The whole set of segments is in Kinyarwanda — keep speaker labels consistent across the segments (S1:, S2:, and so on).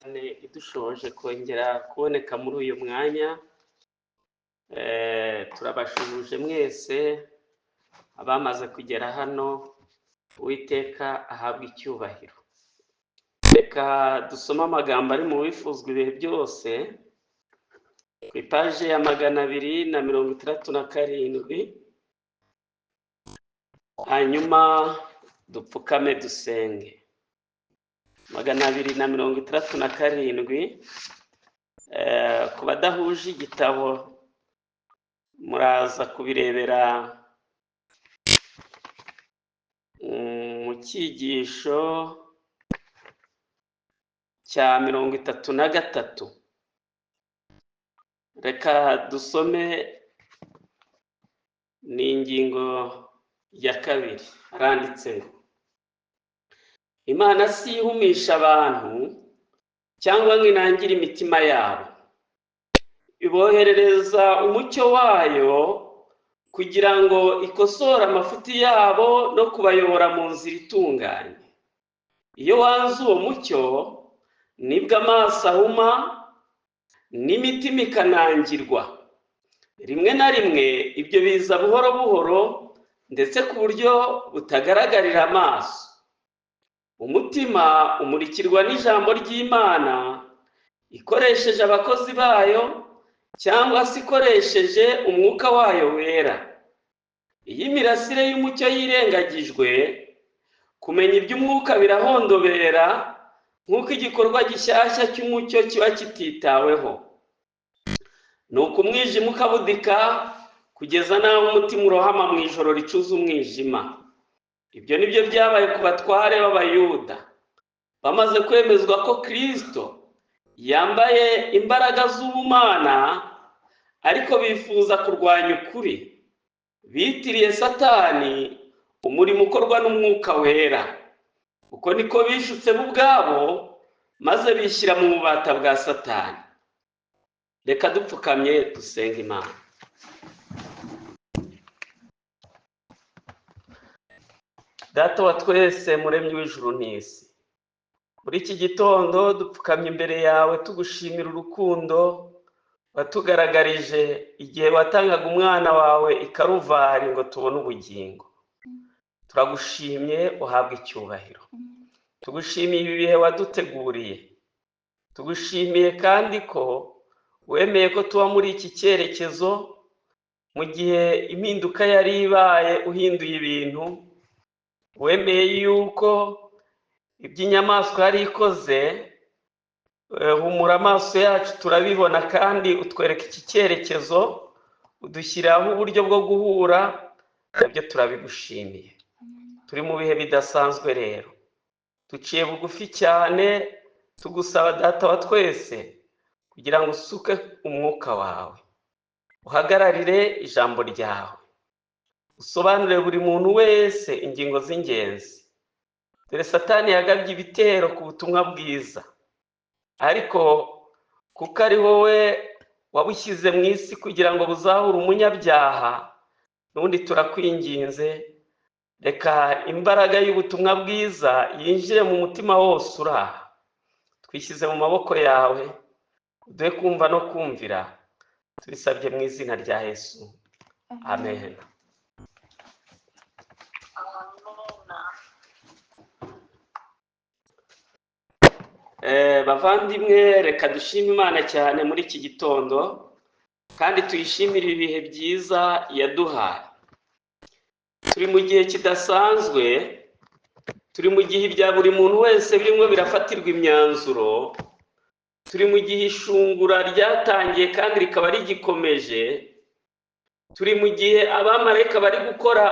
S1: idushoboje kongera kuboneka muri uyu mwanya. Turabashubuje mwese abamaze kugera hano. Uwiteka ahabwa icyubahiro. Reka dusome amagambo ari mu bifuzwa ibihe byose ku ipaje ya 267, hanyuma dupfukame dusenge. 267, ku badahuje igitabo muraza kubirebera mu cyigisho cya 33. Reka dusome n'ingingo ya 2. Haranditse ngo Imana si ihumisha abantu cyangwa ngo inangire imitima yabo, iboherereza umucyo wayo kugira ngo ikosore amafuti yabo no kubayobora mu nzira itunganye. Iyo wanze uwo mucyo nibwo amaso ahuma n'imitima ikanangirwa. Rimwe na rimwe ibyo biza buhoro buhoro ndetse ku buryo butagaragarira amaso. Umutima umurikirwa n'ijambo ry'Imana ikoresheje abakozi bayo cyangwa se ikoresheje umwuka wayo wera. Iyi mirasire y'umucyo yirengagijwe, kumenya iby'umwuka birahondobera nk'uko igikorwa gishyashya cy'umucyo kiba kititaweho. Nuko umwijima ukabudika kugeza n'aho umutima urohama mu ijoro ricuza umwijima. Ibyo nibyo byabaye ku batware b'Abayuda bamaze kwemezwa ko Kristo yambaye imbaraga z'ubumana, ariko bifuza kurwanya ukuri. Bitiriye Satani umurimo ukorwa n'umwuka wera. Uko niko bishutse bo ubwabo maze bishyira mu bubata bwa Satani. Reka dupfukamye dusenga Imana. Data wa twese, muremyi w'ijuru n'isi, muri iki gitondo dupfukamye imbere yawe tugushimira urukundo watugaragarije igihe watangaga umwana wawe i Karuvari ngo tubone ubugingo. Turagushimye, uhabwe icyubahiro. Tugushimiye ibi bihe waduteguriye. Tugushimiye kandi ko wemeye ko tuba muri iki cyerekezo mu gihe impinduka yari ibaye, uhinduye ibintu. Wemeye yuko iby'inyamaswa yari ikoze, humura amaso yacu turabibona, kandi utwereka iki cyerekezo, udushyiraho uburyo bwo guhura. Nabyo turabigushimiye. Turi mu bihe bidasanzwe rero, duciye bugufi cyane tugusaba Data wa twese kugira ngo usuke umwuka wawe, uhagararire ijambo ryawe, usobanurire buri muntu wese ingingo z'ingenzi. Dore Satani yagabye ibitero ku butumwa bwiza, ariko kuko ari wowe wabushyize mu isi kugira ngo buzahure umunyabyaha, n'ubundi turakwinginze, reka imbaraga y'ubutumwa bwiza yinjire mu mutima wose uri aha. Twishyize mu maboko yawe, uduhe kumva no kumvira, tubisabye mu izina rya Yesu, amen. Bavandimwe, reka dushime Imana cyane muri iki gitondo, kandi tuyishimire ibihe byiza yaduhaye. Turi mu gihe kidasanzwe, turi mu gihe ibya buri muntu wese birimo birafatirwa imyanzuro. Turi mu gihe ishungura ryatangiye kandi rikaba rigikomeje. Turi mu gihe abamarayika bari gukora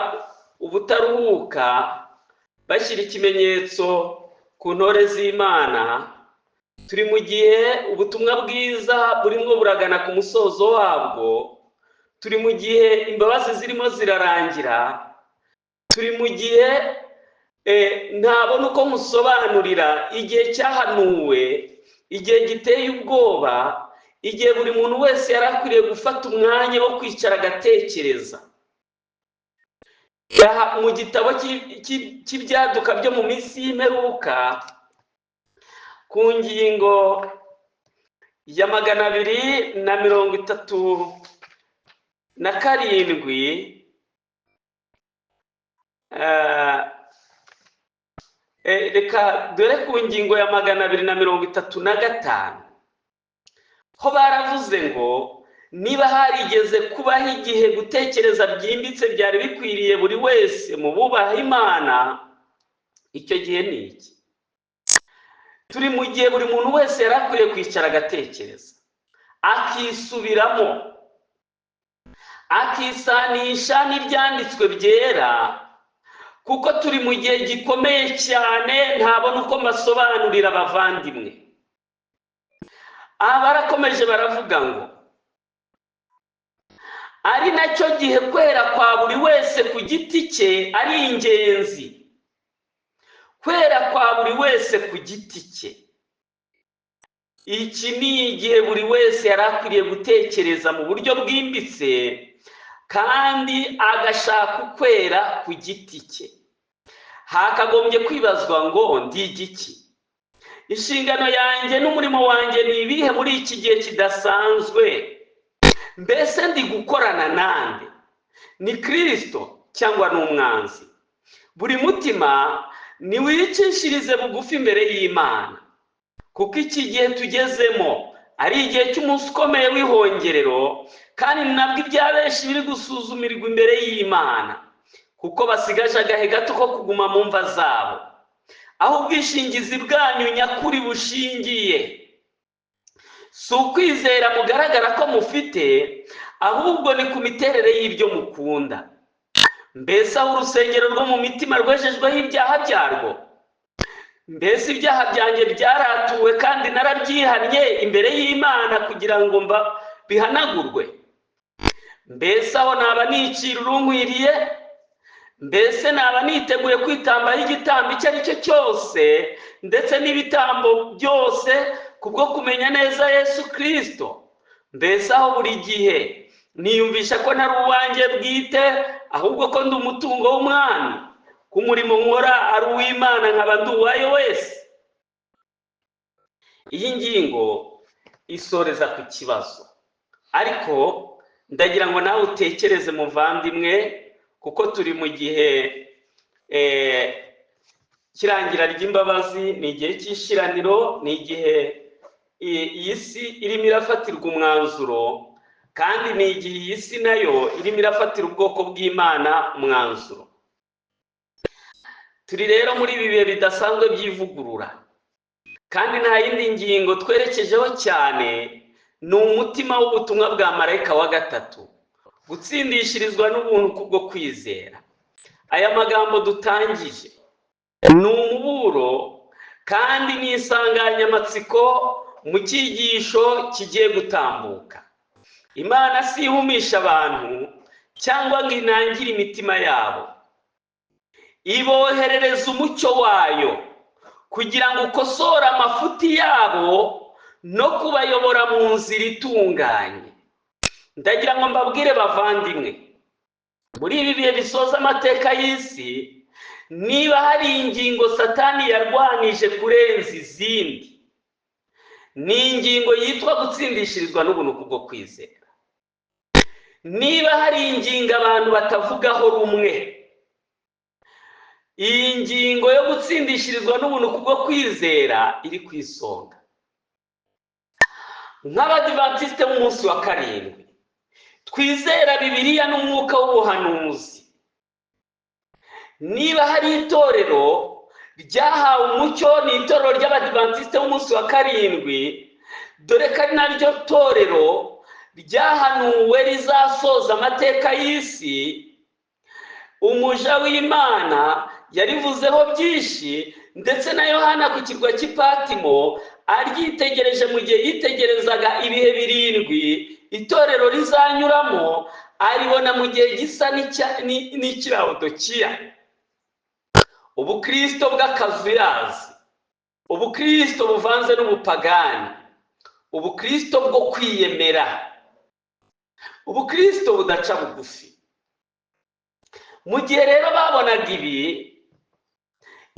S1: ubutaruhuka bashyira ikimenyetso ku ntore z'Imana. Turi mu gihe ubutumwa bwiza burimo buragana ku musozo wabwo. Turi mu gihe imbabazi zirimo zirarangira. Turi mu gihe ntabona uko musobanurira igihe cyahanuwe, igihe giteye ubwoba, igihe buri muntu wese yari akwiriye gufata umwanya wo kwicara agatekereza. Mu gitabo cy'ibyaduka byo mu minsi y'imperuka ku ngingo ya 237 reka dore ku ngingo ya 235 ho baravuze ngo niba harigeze kubaho igihe gutekereza byimbitse byari bikwiriye buri wese mu bubaha Imana, icyo gihe ni iki? Turi mu gihe buri muntu wese yarakwiriye kwicara agatekereza, akisubiramo, akisanisha n'ibyanditswe byera, kuko turi mu gihe gikomeye cyane ntabona uko mbasobanurira abavandimwe. Aha barakomeje baravuga ngo ari nacyo gihe kwera kwa buri wese ku giti cye ari ingenzi. Kwera kwa buri wese ku giti cye, iki ni igihe buri wese yarakwiriye gutekereza mu buryo bwimbitse kandi agashaka ukwera ku giti cye. Hakagombye kwibazwa ngo ndi igiki? Inshingano yanjye n'umurimo wanjye ni ibihe muri iki gihe kidasanzwe? Mbese ndi gukorana nande? Ni Kristo cyangwa ni umwanzi? Buri mutima niwicishirize bugufi imbere y'Imana, kuko iki gihe tugezemo ari igihe cy'umunsi ukomeye w'ihongerero, kandi nabwo ibya benshi biri gusuzumirwa imbere y'Imana, kuko basigaje agahe gato ko kuguma mu mva zabo, aho ubwishingizi bwanyu nyakuri bushingiye si ukwizera mugaragara ko mufite, ahubwo ni ku miterere y'ibyo mukunda. Mbese aho urusengero rwo mu mitima rwejejweho ibyaha byarwo? Mbese ibyaha byanjye byaratuwe kandi narabyihannye imbere y'Imana kugira ngo bihanagurwe? Mbese aho naba nicira urunkwiriye? Mbese naba niteguye kwitambaho igitambo icyo ari cyo cyose, ndetse n'ibitambo byose kubwo kumenya neza Yesu Kristo? Mbese aho buri gihe niyumvisha ko ntari uwanjye bwite, ahubwo ko ndi umutungo w'umwami, ku murimo nkora ari uw'Imana nkaba ndi uwayo wese? Iyi ngingo isoreza ku kibazo, ariko ndagira ngo nawe utekereze muvandimwe, kuko turi mu gihe kirangira ry'imbabazi, ni igihe cy'ishiraniro, ni igihe iyi si irimo irafatirwa umwanzuro, kandi ni igihe iyi si nayo irimo irafatira ubwoko bw'Imana umwanzuro. Turi rero muri ibi bihe bidasanzwe by'ivugurura, kandi nta yindi ngingo twerekejeho cyane ni umutima w'ubutumwa bwa marayika wa gatatu, gutsindishirizwa n'ubuntu kubwo kwizera. Aya magambo dutangije ni umuburo kandi ni insanganyamatsiko mu cyigisho kigiye gutambuka. Imana si ihumisha abantu cyangwa ngo inangire imitima yabo, iboherereza umucyo wayo kugira ngo ukosore amafuti yabo no kubayobora mu nzira itunganye. Ndagira ngo mbabwire bavandimwe, muri ibi bihe bisoza amateka y'isi, niba hari ingingo Satani yarwanije kurenza izindi, ni ingingo yitwa gutsindishirizwa n'ubuntu kubwo kwizera. Niba hari ingingo abantu batavugaho rumwe, iyi ngingo yo gutsindishirizwa n'ubuntu kubwo kwizera iri ku isonga. Nk'Abadivantisite b'umunsi wa karindwi, twizera Bibiliya n'umwuka w'ubuhanuzi. Niba hari itorero ryahawe umucyo, ni itorero ry'Abadivantisite b'umunsi wa karindwi, dore ko ari naryo torero ryahanuwe rizasoza amateka y'isi. Umuja w'Imana yarivuzeho byinshi, ndetse na Yohana ku kirwa cy'Ipatimo aryitegereje mu gihe yitegerezaga ibihe 7 itorero rizanyuramo, aribona mu gihe gisa n'ikirawodokiya. Ubukristo bw'akazuyazi, ubukristo buvanze n'ubupagani, ubukristo bwo kwiyemera, ubukristo budaca bugufi. Mu gihe rero babonaga ibi,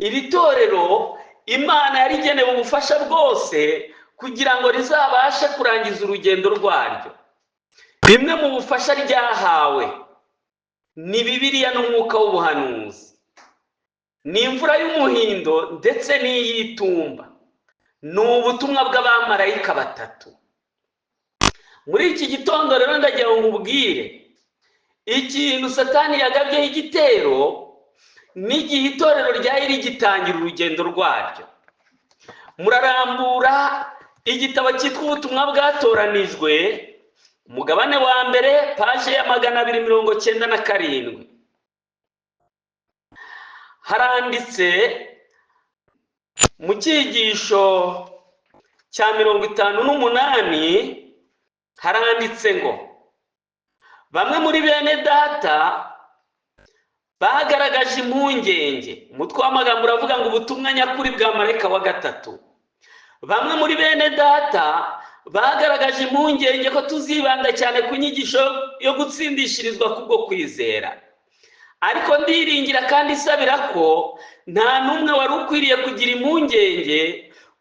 S1: iri torero imana yari igenewe ubufasha bwose kugira ngo rizabashe kurangiza urugendo rwaryo. Bimwe mu bufasha ryahawe ni Bibiliya n'umwuka w'ubuhanuzi, ni imvura y'umuhindo ndetse n'iy'itumba, ni ubutumwa bw'abamarayika batatu. Muri iki gitondo rero ndagira ngo nkubwire ikintu Satani yagabyeho igitero n'igihe itorero ryari rigitangira urugendo rwaryo. Murarambura igitabo cyitwa ubutumwa bwatoranijwe, umugabane wa mbere, paje ya 297. Haranditse mu cyigisho cya 58 haranditse ngo bamwe muri bene data bagaragaje impungenge. Umutwe w'amagambo uravuga ngo ubutumwa nyakuri bwa marayika wa gatatu. Bamwe muri bene data bagaragaje impungenge ko tuzibanda cyane ku nyigisho yo gutsindishirizwa kubwo kwizera, ariko ndiringira kandi isabira ko nta n'umwe wari ukwiriye kugira impungenge,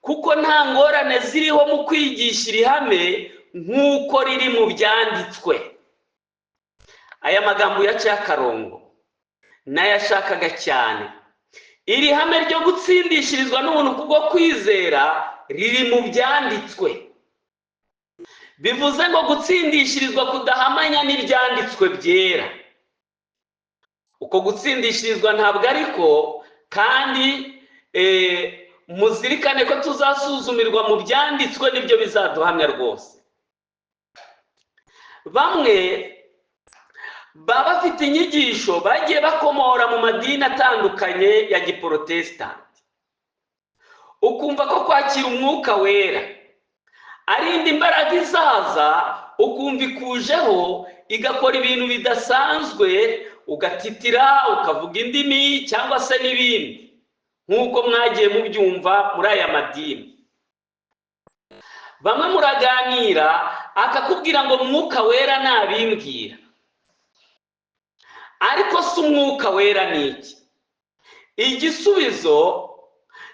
S1: kuko nta ngorane ziriho mu kwigisha iri hame nk'uko riri mu byanditswe. Aya magambo yaciye akarongo nayashakaga cyane. Iri hame ryo gutsindishirizwa n'ubuntu kubwo kwizera riri mu byanditswe. Bivuze ngo gutsindishirizwa kudahamanya n'ibyanditswe byera. Uko gutsindishirizwa ntabwo ariko, kandi muzirikane ko tuzasuzumirwa mu byanditswe, nibyo bizaduhamya rwose. Bamwe baba bafite inyigisho bagiye bakomora mu madini atandukanye ya giprotesitanti, ukumva ko kwakira umwuka wera arinda imbaraga izaza, ukumva ikujeho igakora ibintu bidasanzwe, ugatitira, ukavuga indimi cyangwa se n'ibindi, nk'uko mwagiye mubyumva muri aya madini. Bamwe muraganira akakubwira ngo umwuka wera nabimbwira, ariko si umwuka wera ni iki? Igisubizo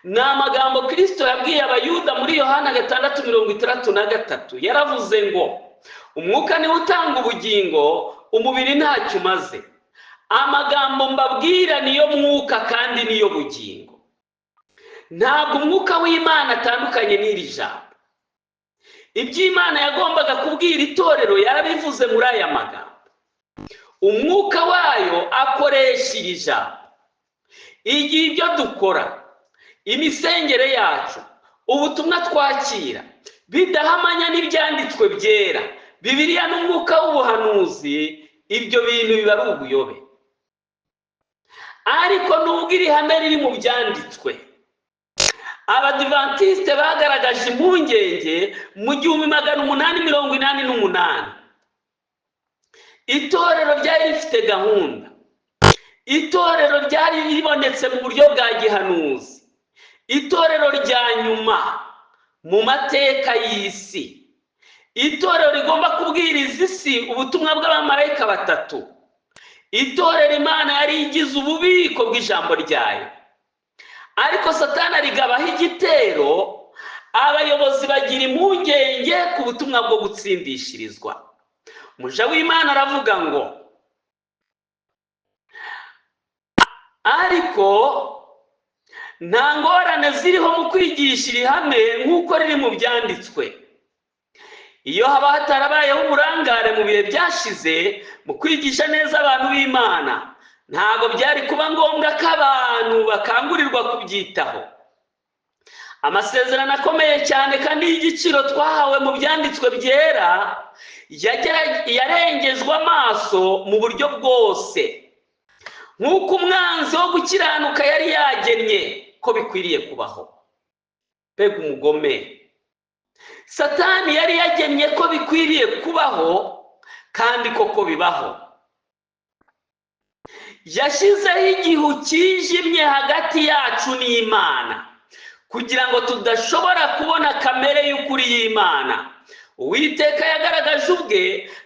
S1: ni amagambo Kristo yabwiye abayuda muri Yohana 6:63. Yaravuze ngo umwuka niwe utanga ubugingo, umubiri ntacyo umaze. Amagambo mbabwira niyo mwuka kandi niyo bugingo. Ntabwo umwuka w'Imana atandukanye n'iri jambo. Iby'Imana yagombaga kubwira itorero yarabivuze muri aya magambo. Umwuka wayo akoresha iri jambo. Igihe ibyo dukora, imisengere yacu, ubutumwa twakira bidahamanya n'ibyanditswe byera, Bibiliya n'umwuka w'ubuhanuzi, ibyo bintu biba ari ubuyobe. Ariko nubwo iri hame riri mu byanditswe, Abadivantiste bagaragaje impungenge mu 1888. Itorero ryari rifite gahunda, itorero ryari ribonetse mu buryo bwa gihanuzi, itorero rya nyuma mu mateka y'isi, itorero rigomba kubwiriza isi ubutumwa bw'abamarayika batatu, itorero Imana yari igize ububiko bw'ijambo ryayo. Ariko Satani arigabaho igitero, abayobozi bagira impungenge ku butumwa bwo gutsindishirizwa. Umuja w'Imana aravuga ngo ariko nta ngorane ziriho mu kwigisha iri hame nk'uko riri mu byanditswe. Iyo haba hatarabayeho uburangare mu bihe byashize mu kwigisha neza abantu b'Imana, ntabwo byari kuba ngombwa ko abantu bakangurirwa kubyitaho. Amasezerano akomeye cyane kandi y'igiciro twahawe mu byanditswe byera yarengejwe amaso mu buryo bwose, nk'uko umwanzi wo gukiranuka yari yagennye ko bikwiriye kubaho. Mbega umugome! Satani yari yagennye ko bikwiriye kubaho, kandi koko bibaho. Yashyizeho igihu kijimye hagati yacu n'Imana kugira ngo tudashobora kubona kamere y'ukuri y'Imana. Uwiteka yagaragaje ubwe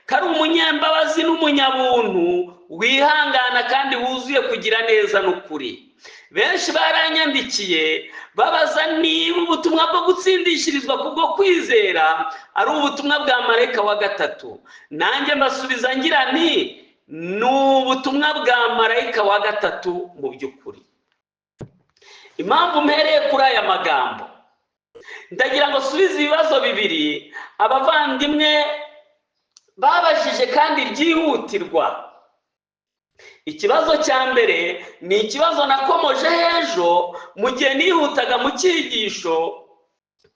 S1: ko ari umunyambabazi n'umunyabuntu, wihangana kandi wuzuye kugira neza n'ukuri. Benshi baranyandikiye babaza niba ubutumwa bwo gutsindishirizwa kubwo kwizera ari ubutumwa bwa marayika wa gatatu. Nanjye mbasubiza ngira nti ni ubutumwa bwa marayika wa gatatu mu by'ukuri. Impamvu mpereye kuri aya magambo, ndagira ngo subize ibibazo bibiri abavandimwe babajije kandi ryihutirwa. Ikibazo cya mbere ni ikibazo nakomoje ejo mu gihe nihutaga mu cyigisho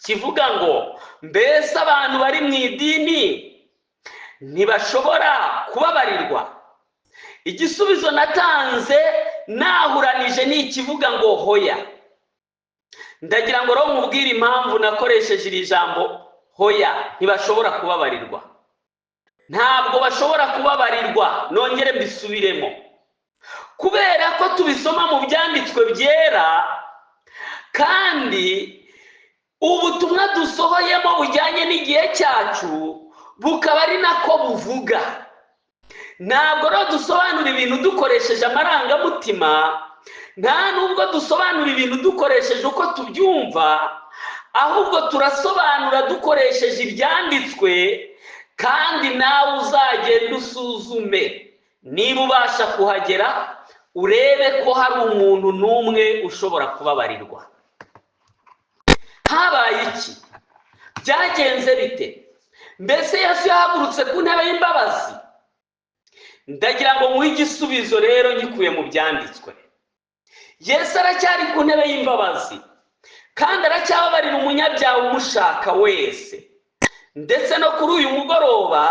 S1: kivuga ngo mbese abantu bari mu idini ntibashobora kubabarirwa. Igisubizo natanze nahuranije ni ikivuga ngo hoya. Ndagira ngo rero mubwire impamvu nakoresheje iri jambo hoya, ntibashobora kubabarirwa. Ntabwo bashobora kubabarirwa, nongere mbisubiremo. Kubera ko tubisoma mu byanditswe byera, kandi ubutumwa dusohoyemo bujyanye n'igihe cyacu bukaba ari nako buvuga. Ntabwo rero dusobanura ibintu dukoresheje amarangamutima, nta nubwo dusobanura ibintu dukoresheje uko tubyumva, ahubwo turasobanura dukoresheje ibyanditswe. Kandi nawe uzagenda usuzume niba ubasha kuhagera, urebe ko hari umuntu n'umwe ushobora kubabarirwa. Habaye iki? Byagenze bite? Mbese Yesu yahagurutse ku ntebe y'imbabazi? Ndagira ngo muhe igisubizo rero ngikuye mu byanditswe. Yesu aracyari ku ntebe y'imbabazi, kandi aracyababarira umunyabyaha umushaka wese. Ndetse no kuri uyu mugoroba,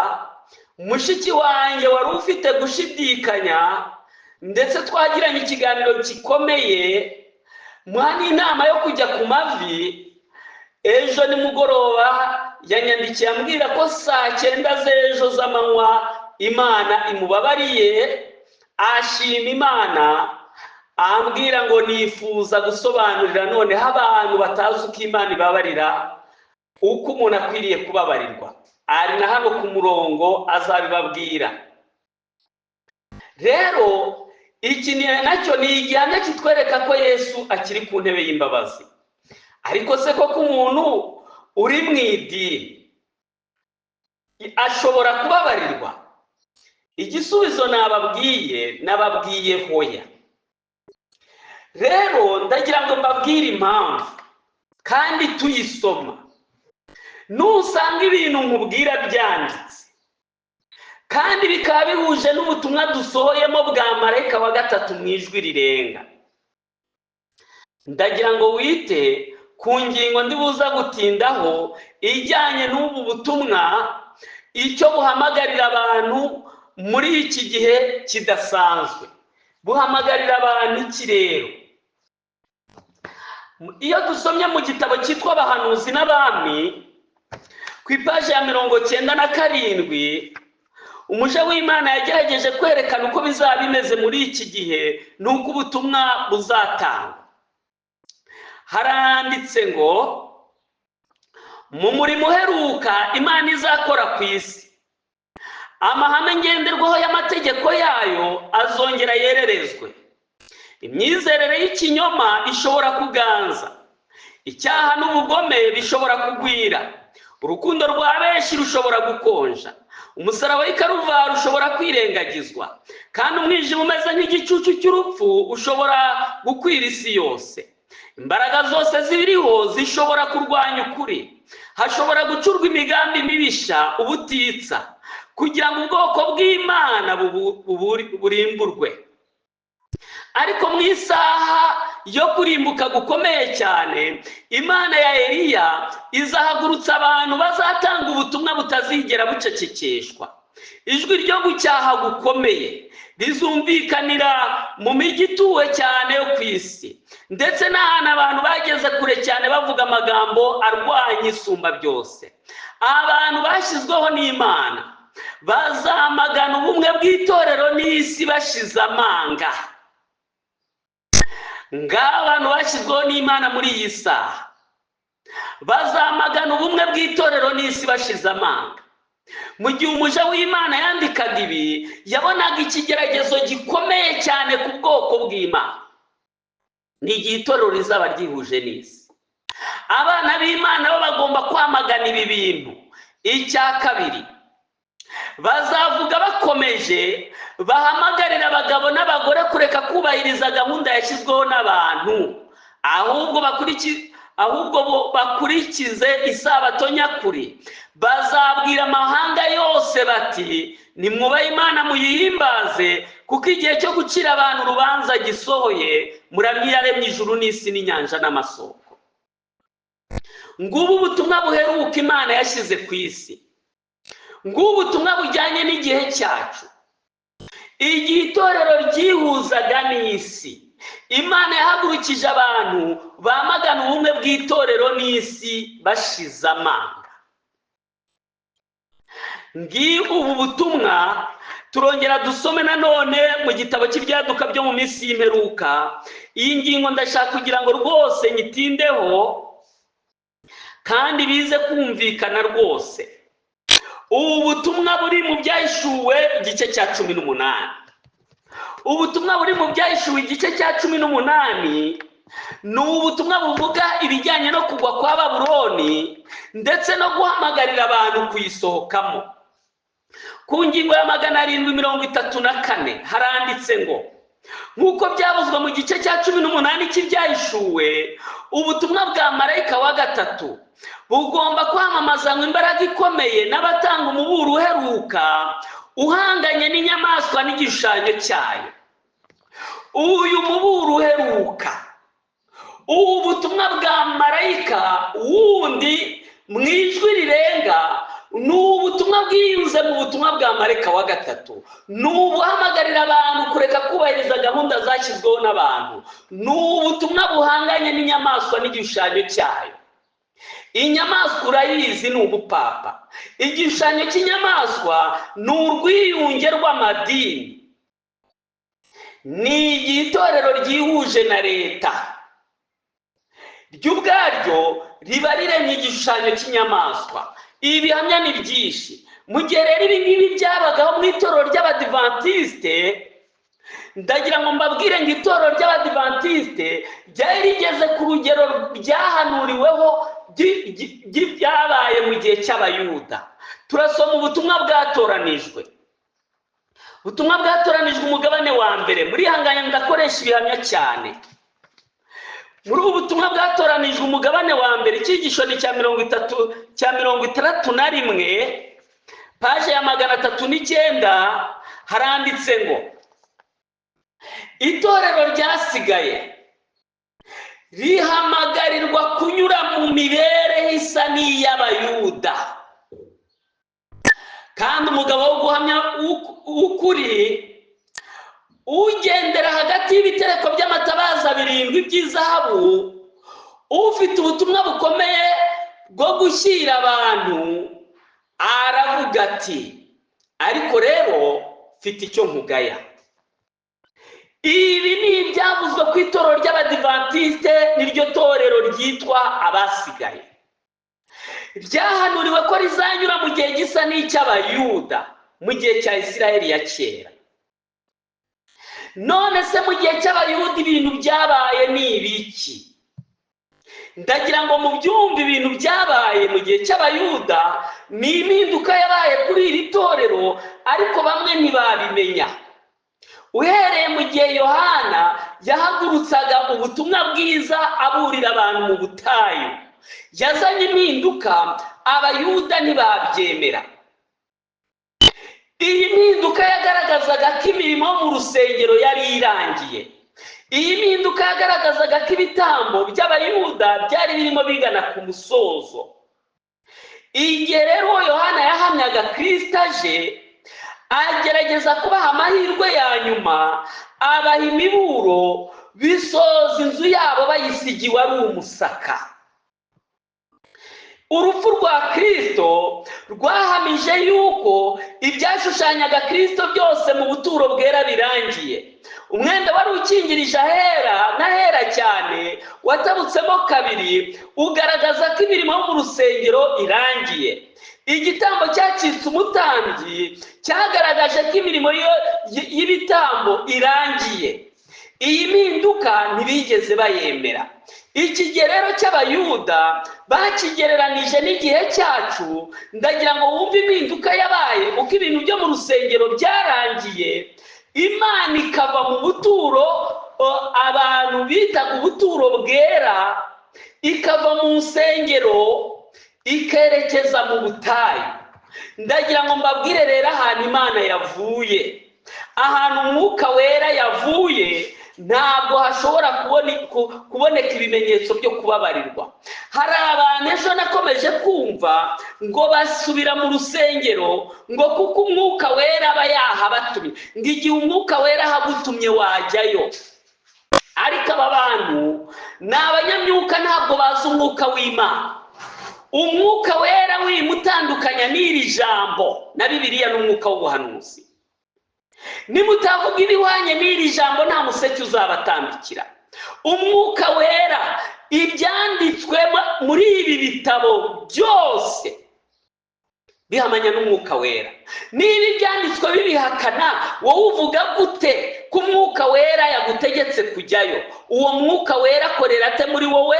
S1: mushiki wanjye wari ufite gushidikanya, ndetse twagiranye ikiganiro gikomeye, muha n'inama yo kujya ku mavi. Ejo nimugoroba yanyandikiye ambwira ko saa 9 z'ejo z'amanywa Imana imubabariye, ashima Imana, ambwira ngo nifuza gusobanurira noneho abantu batazi uko Imana ibabarira, uko umuntu akwiriye kubabarirwa. Ari na hano ku murongo azabibabwira. Rero iki nacyo ni igihamya kitwereka ko Yesu akiri ku ntebe y'imbabazi. Ariko se koko umuntu uri mu idini ashobora kubabarirwa? Igisubizo nababwiye hoya. Rero ndagira ngo mbabwire impamvu, kandi tuyisoma. Nusanga ibintu nkubwira byanditse kandi bikaba bihuje n'ubutumwa dusohoyemo bwa marayika wa gatatu mu ijwi rirenga, ndagira ngo wite ku ngingo ndibuza gutindaho ijyanye n'ubu butumwa, icyo buhamagarira abantu muri iki gihe kidasanzwe. Buhamagarira abantu iki rero? Iyo dusomye mu gitabo cyitwa Abahanuzi n'Abami ku ipaji ya 97, umuja w'Imana yagerageje kwerekana uko bizaba bimeze muri iki gihe n'uko ubutumwa buzatangwa. Haranditse ngo mu murimo uheruka Imana izakora ku isi, amahame ngenderwaho y'amategeko yayo azongera yererezwe. Imyizerere y'ikinyoma ishobora kuganza, icyaha n'ubugome bishobora kugwira, urukundo rwa benshi rushobora gukonja, umusaraba w'i Karuvari ushobora kwirengagizwa, kandi umwijima umeze nk'igicucu cy'urupfu ushobora gukwira isi yose. Imbaraga zose ziriho zishobora kurwanya ukuri, hashobora gucurwa imigambi mibisha ubutitsa kugira ngo ubwoko bw'Imana burimburwe. Ariko mu isaha yo kurimbuka gukomeye cyane, Imana ya Eliya izahagurutsa abantu bazatanga ubutumwa butazigera bucecekeshwa. Ijwi ryo gucyaha gukomeye rizumvikanira mu mijyi ituwe cyane yo ku isi, ndetse n'ahantu abantu bageze kure cyane bavuga amagambo arwanya isumba byose. Abantu bashyizweho n'Imana bazamagana ubumwe bw'itorero n'isi bashize amanga. Abantu bashyizweho n'Imana muri iyi saha bazamagana ubumwe bw'itorero n'isi bashize amanga. Mu gihe umuja w'Imana yandikaga ibi, yabonaga ikigeragezo gikomeye cyane ku bwoko bw'Imana. Ni igihe itorero rizaba ryihuje n'isi. abana b'Imana bo bagomba kwamagana ibi bintu. Icya kabiri, bazavuga bakomeje bahamagarira abagabo n'abagore kureka kubahiriza gahunda yashyizweho n'abantu, ahubwo bakurikize isabato nyakuri. Bazabwira amahanga yose bati nimwubahe Imana muyihimbaze, kuko igihe cyo gucira abantu urubanza gisohoye. Muramye yaremye ijuru n'isi n'inyanja n'amasoko. Ngubu ubutumwa buheruka Imana yashyize ku isi. Ngubu ubutumwa bujyanye n'igihe cyacu. Igihe itorero ryihuzaga n'isi, Imana yahagurukije abantu bamagana ubumwe bw'itorero n'isi bashize amanga. Ubu butumwa turongera dusome nanone mu gitabo cy'ibyaduka byo mu minsi y'imperuka. Iyi ngingo ndashaka kugira ngo rwose nyitindeho kandi bize kumvikana rwose. Ubu butumwa buri mu byahishuwe igice cya 18. Ubutumwa buri mu byahishuwe igice cya 18 ni ubutumwa buvuga ibijyanye no kugwa kwa Babuloni ndetse no guhamagarira abantu kuyisohokamo. Ku ngingo ya 734 haranditse ngo, nk'uko byavuzwe mu gice cya 18 cy'ibyahishuwe, ubutumwa bwa marayika wa gatatu bugomba kwamamazanywa imbaraga ikomeye n'abatanga umuburo uheruka uhanganye n'inyamaswa n'igishushanyo cyayo. Uyu muburo uheruka, ubu butumwa bwa marayika wundi mu ijwi rirenga, ni ubutumwa bwiyunze mu butumwa bwa marayika wa gatatu. Ni ubuhamagarira abantu kureka kubahiriza gahunda zashyizweho n'abantu. Ni ubutumwa buhanganye n'inyamaswa n'igishushanyo cyayo. Inyamaswa urayizi ni ubupapa. Igishushanyo cy'inyamaswa ni urwiyunge rw'amadini. Ni igitorero ryihuje na leta, ryo ubwaryo riba riremye igishushanyo cy'inyamaswa. Ibi bihamya ni byinshi. Mu gihe rero ibi ngibi byabagaho mu itorero ry'Abadivantisite, ndagira ngo mbabwire ngo itorero ry'Abadivantisite ryari rigeze ku rugero ryahanuriweho byabaye mu gihe cy'Abayuda. Turasoma ubutumwa bwatoranijwe. Ubutumwa bwatoranijwe umugabane wa mbere. Muri hanganya ndakoresha ibihamya cyane. Muri ubu butumwa bwatoranijwe umugabane wa mbere, icyigisho ni cya 361, paje ya 309, haranditse ngo, itorero ryasigaye rihamagarirwa kunyura mu mibereho isa n'iy'Abayuda, kandi umugabo wo guhamya ukuri ugendera hagati y'ibitereko by'amatabaza 7 by'izahabu, ufite ubutumwa bukomeye bwo gushyira abantu, aravuga ati ariko rero mfite icyo nkugaya. Ibi ni ibyavuzwe ku itorero ry'Abadivantisite, niryo torero ryitwa abasigaye. Ryahanuriwe ko rizanyura mu gihe gisa n'icy'Abayuda mu gihe cya Isiraheli ya kera. None se mu gihe cy'Abayuda ibintu byabaye ni ibiki? Ndagira ngo mubyumve ibintu byabaye mu gihe cy'Abayuda ni impinduka yabaye kuri iri torero, ariko bamwe ntibabimenya. Uhereye mu gihe Yohana yahagurutsaga ubutumwa bwiza aburira abantu mu butayu, yazanye impinduka, Abayuda ntibabyemera. Iyi mpinduka yagaragazaga ko imirimo mu rusengero yari irangiye. Iyi mpinduka yagaragazaga ko ibitambo by'Abayuda byari birimo bigana ku musozo. Igihe rero Yohana yahamyaga Kristo aje, agerageza kubaha amahirwe ya nyuma, abaha imiburo, bisoza inzu yabo bayisigiwe ari umusaka. Urupfu rwa Kristo rwahamije yuko ibyashushanyaga Kristo byose mu buturo bwera birangiye. Umwenda wari ukingirije ahera n'ahera cyane watabutsemo kabiri, ugaragaza ko imirimo yo mu rusengero irangiye. Igitambo cyacitse umutambyi cyagaragaje ko imirimo y'ibitambo irangiye. iyi mpinduka ntibigeze bayemera. Iki rero cy'abayuda bakigereranije n'igihe cyacu. Ndagira ngo wumve impinduka yabaye uko ibintu byo mu rusengero byarangiye, Imana ikava mu buturo abantu bitaga ubuturo bwera, ikava mu nsengero ikerekeza mu butayu. Ndagira ngo mbabwire rero ahantu Imana yavuye, ahantu Umwuka Wera yavuye, ntabwo hashobora kuboneka ibimenyetso byo kubabarirwa. Hari abantu ejo nakomeje kumva ngo basubira mu rusengero ngo kuko Umwuka Wera aba yahabatumye, ngo igihe Umwuka Wera ahagutumye wajyayo. Ariko aba bantu ni abanyamyuka, ntabwo bazi umwuka w'Imana. Umwuka Wera wimutandukanya n'iri jambo na Bibiliya n'umwuka w'ubuhanuzi. Nimutavuga ibihwanye n'iri jambo nta museke uzabatambikira. Umwuka Wera, ibyanditswe muri ibi bitabo byose bihamanya n'umwuka Wera. Niba ibyanditswe bibihakana, wowe uvuga gute ko Umwuka Wera yagutegetse kujyayo? Uwo Mwuka Wera akorera ate muri wowe?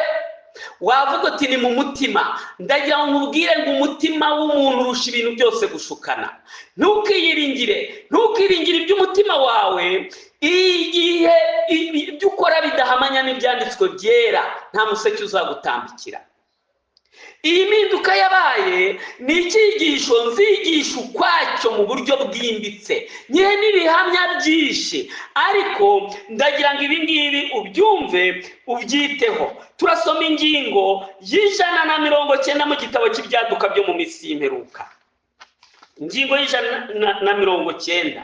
S1: Wavuga uti ni mu mutima. Ndagira ngo nkubwire ngo umutima w'umuntu urusha ibintu byose gushukana. Ntukiyiringire iby'umutima wawe. Igihe ibyo ukora bidahamanya n'ibyanditswe byera, nta museke uzagutambikira. Iyi mpinduka yabaye ni icyigisho nzigisha ukwacyo mu buryo bwimbitse, nyewe n'ibihamya byinshi, ariko ndagira ngo ibi ngibi ubyumve ubyiteho. Turasoma ingingo y'190 mu gitabo cy'ibyaduka byo mu minsi y'imperuka. Ingingo y'190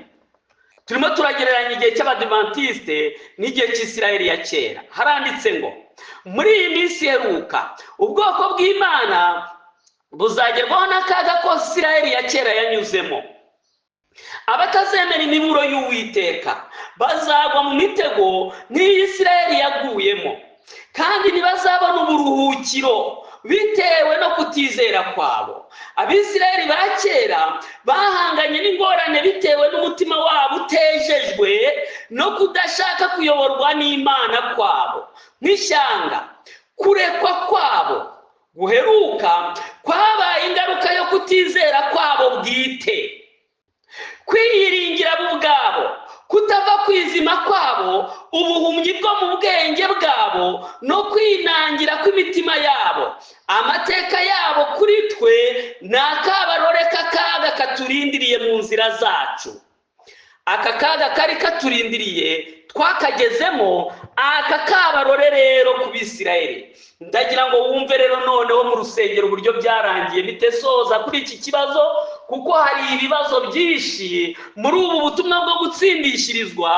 S1: turimo turagereranya igihe cy'Abadiventiste n'igihe cy'Isirayeli ya kera. Haranditse ngo muri iyi minsi iheruka ubwoko bw'Imana buzagerwaho n'akaga ko Isirayeli ya kera yanyuzemo. Abatazemera imiburo y'Uwiteka bazagwa mu mitego nk'iyi Isirayeli yaguyemo, kandi ntibazabona uburuhukiro bitewe no kutizera kwabo. Abisirayeli ba kera bahanganye n'ingorane bitewe n'umutima wabo utejejwe no kudashaka kuyoborwa n'Imana kwabo. Nk'ishyanga, kurekwa kwabo guheruka kwabaye ingaruka yo kutizera kwabo bwite. Kwiyiringira bo ubwabo, kutava kwizima kwabo, ubuhumyi bwo mu bwenge bwabo no kwinangira kw'imitima yabo. Amateka yabo kuri twe ni akabarore k'akaga katurindiriye mu nzira zacu. Aka kaga kari katurindiriye twakagezemo, aka kabarore rero ku Bisirayeli. Ndagira ngo wumve rero noneho mu rusengero uburyo byarangiye. Bitesoza kuri iki kibazo kuko hari ibibazo byinshi muri ubu butumwa bwo gutsindishirizwa.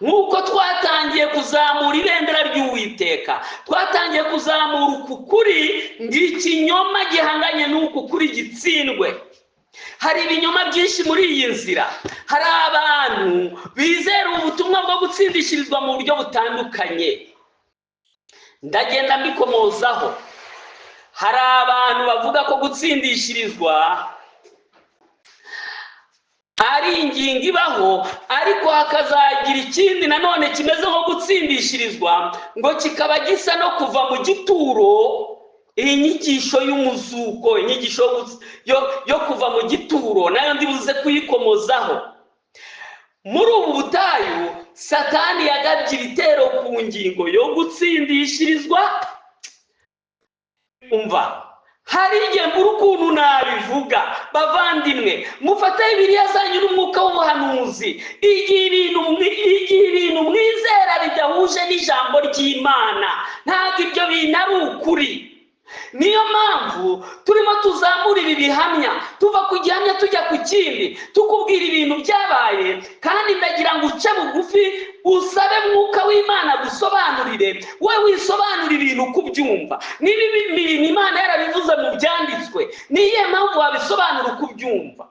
S1: Nk'uko twatangiye kuzamura ibendera ry'Uwiteka, twatangiye kuzamura uku kuri ngo ikinyoma gihanganye n'uku kuri gitsindwe. Hari ibinyoma byinshi muri iyi nzira. Hari abantu bizera ubutumwa bwo gutsindishirizwa mu buryo butandukanye. Ndagenda mbikomozaho. Hari abantu bavuga ko gutsindishirizwa ari ingingo ibaho, ariko hakazagira ikindi nanone kimeze nko gutsindishirizwa ngo kikaba gisa no kuva mu gituro. Iyi nyigisho y'umuzuko, inyigisho yo kuva mu gituro, nayo ndibuze kuyikomozaho. Muri ubu butayu Satani yagabye ibitero ku ngingo yo gutsindishirizwa. Umva, hari igihe mbura ukuntu nabivuga. Bavandimwe, mufate Bibiliya zanyu n'umwuka w'ubuhanuzi. Igihe ibintu mwizera bidahuje n'ijambo ry'Imana, ntabwo ibyo bintu ari ukuri. Niyo mpamvu turimo tuzamura ibi bihamya, tuva ku gihamya tujya ku kindi, tukubwira ibintu byabaye. Kandi ndagira ngo uce bugufi usabe Mwuka w'Imana gusobanurire, we wisobanura ibintu kubyumva. Niba ibintu Imana yarabivuze mu byanditswe, niyo mpamvu wabisobanura kubyumva.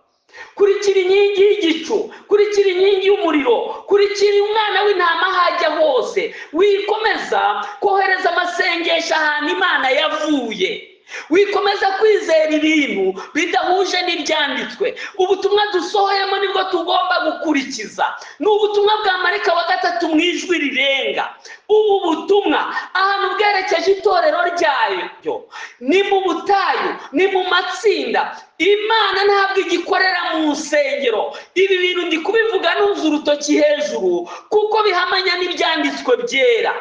S1: Kurikira inkingi y'igicu, kurikira inkingi y'umuriro, kurikira umwana w'intama hajya hose. Wikomeza kohereza amasengesho ahantu Imana yavuye, wikomeza kwizera ibintu bidahuje n'ibyanditswe. Ubutumwa dusohoyemo nibwo tugomba gukurikiza. Ni ubutumwa bwa marayika wa gatatu mu ijwi rirenga. Ubu butumwa ahantu bwerekeje itorero ryayo ni mu butayu, ni mu matsinda. Imana ntabwo igikorera mu nsengero. Ibi bintu ndi kubivuga nunze urutoki hejuru kuko bihamanya n'ibyanditswe byera.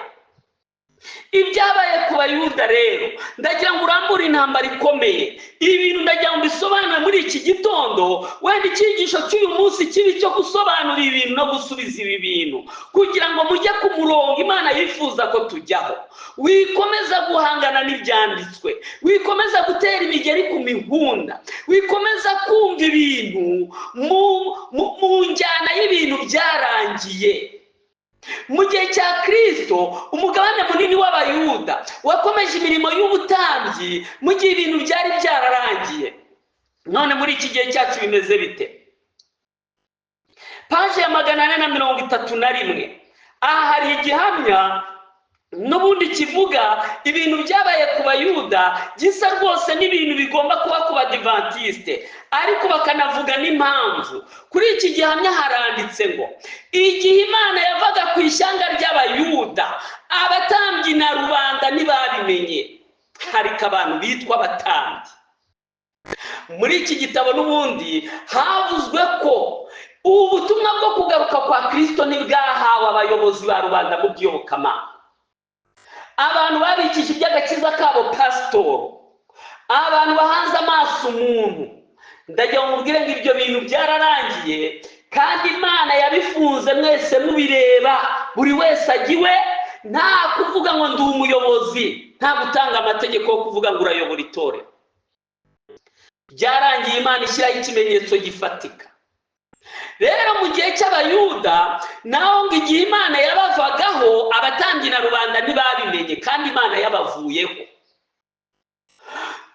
S1: Ibyabaye ku Bayuda rero ndagira ngo urambure intambara ikomeye. Ibi bintu ndagira ngo bisobanure muri iki gitondo, wenda icyigisho cy'uyu munsi kibi cyo gusobanura ibintu no gusubiza ibi bintu kugira ngo mujye ku murongo Imana yifuza ko tujyaho. Wikomeza guhangana n'ibyanditswe, wikomeza gutera imigeri ku mihunda, wikomeza kumva ibintu mu njyana y'ibintu byarangiye. Mu gihe cya Kristo umugabane munini w'Abayuda wakomeje imirimo y'ubutambyi mu gihe ibintu byari byararangiye. None muri iki gihe cyacu bimeze bite? Paje ya 431. Aha hari igihamya n'ubundi kivuga ibintu byabaye ku Bayuda gisa rwose n'ibintu bigomba kuba ku Badivantiste, ariko bakanavuga n'impamvu. Kuri iki gihamya haranditse ngo igihe Imana yavaga ku ishyanga ry'Abayuda, abatambyi na rubanda ntibabimenye. Hariko abantu bitwa abatambyi. Muri iki gitabo n'ubundi havuzwe ko ubu butumwa bwo kugaruka kwa Kristo ntibwahawe abayobozi ba rubanda mu by'iyobokamana. Abantu babikije iby'agakiza kabo pasitoro, abantu bahanze amaso umuntu. Ndagira ngo mubwire ngo ibyo bintu byararangiye kandi Imana yabifunze mwese mubireba. Buri wese agiwe, nta kuvuga ngo ndi umuyobozi, nta gutanga amategeko yo kuvuga ngo urayobora itorero. Byarangiye Imana ishyiraho ikimenyetso gifatika. Rero mu gihe cy'Abayuda naho ngo igihe Imana yabavagaho, abatambyi na rubanda ntibabimenye kandi Imana yabavuyeho.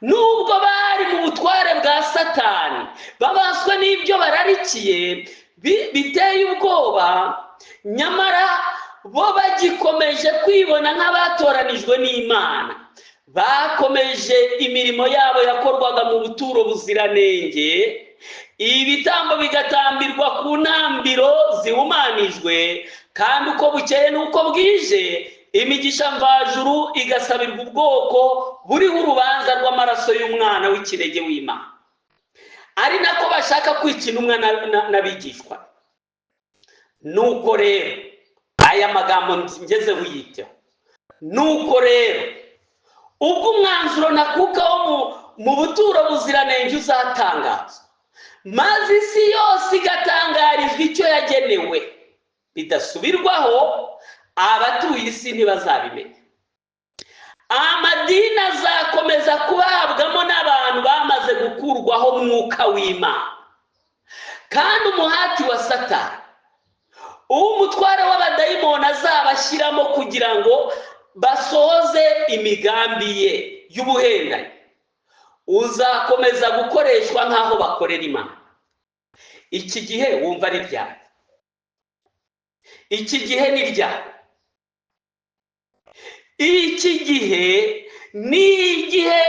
S1: Nubwo bari mu butware bwa Satani, babaswe n'ibyo bararikiye biteye ubwoba, nyamara bo bagikomeje kwibona nk'abatoranijwe n'Imana. Bakomeje imirimo yabo yakorwaga mu buturo buziranenge, ibitambo bigatambirwa ku ntambiro zihumanijwe, kandi uko bukeye n'uko bwije imigisha mvajuru igasabirwa ubwoko buriho urubanza rw'amaraso y'umwana w'ikinege w'Imana. Ari nako bashaka kwica intumwa n'abigishwa. Nuko rero aya magambo ngeze wiyiteho. Nuko rero ubwo umwanzuro nakuka wo mu buturo buziranenge uzatangazwa, maze isi yose igatangarizwa icyo yagenewe bidasubirwaho, abatuye isi ntibazabimenya. Amadini azakomeza kubabwamo n'abantu bamaze gukurwaho umwuka w'Imana, kandi umuhati wa Satani umutware w'abadayimoni azabashyiramo kugira ngo basohoze imigambi ye y'ubuhendanyi uzakomeza gukoreshwa nk'aho bakorera Imana. Iki gihe wumva ari ryari? Iki gihe ni ryari? Iki gihe ni igihe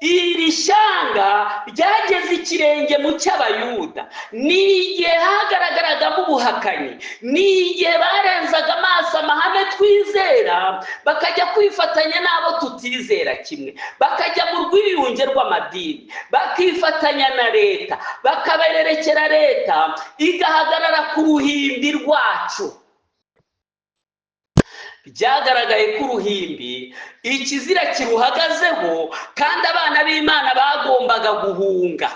S1: iri shyanga ryageze ikirenge mu cy'Abayuda. Ni igihe hagaragaragamo ubuhakanyi, ni igihe barenzaga amaso amahame twizera bakajya kwifatanya n'abo tutizera kimwe, bakajya mu rwiyunge rw'amadini, bakifatanya na leta, bakabererekera leta igahagarara ku ruhimbi rwacu. Byagaragaye ko uruhimbi ikizira kiruhagazeho kandi abana b'Imana bagombaga guhunga.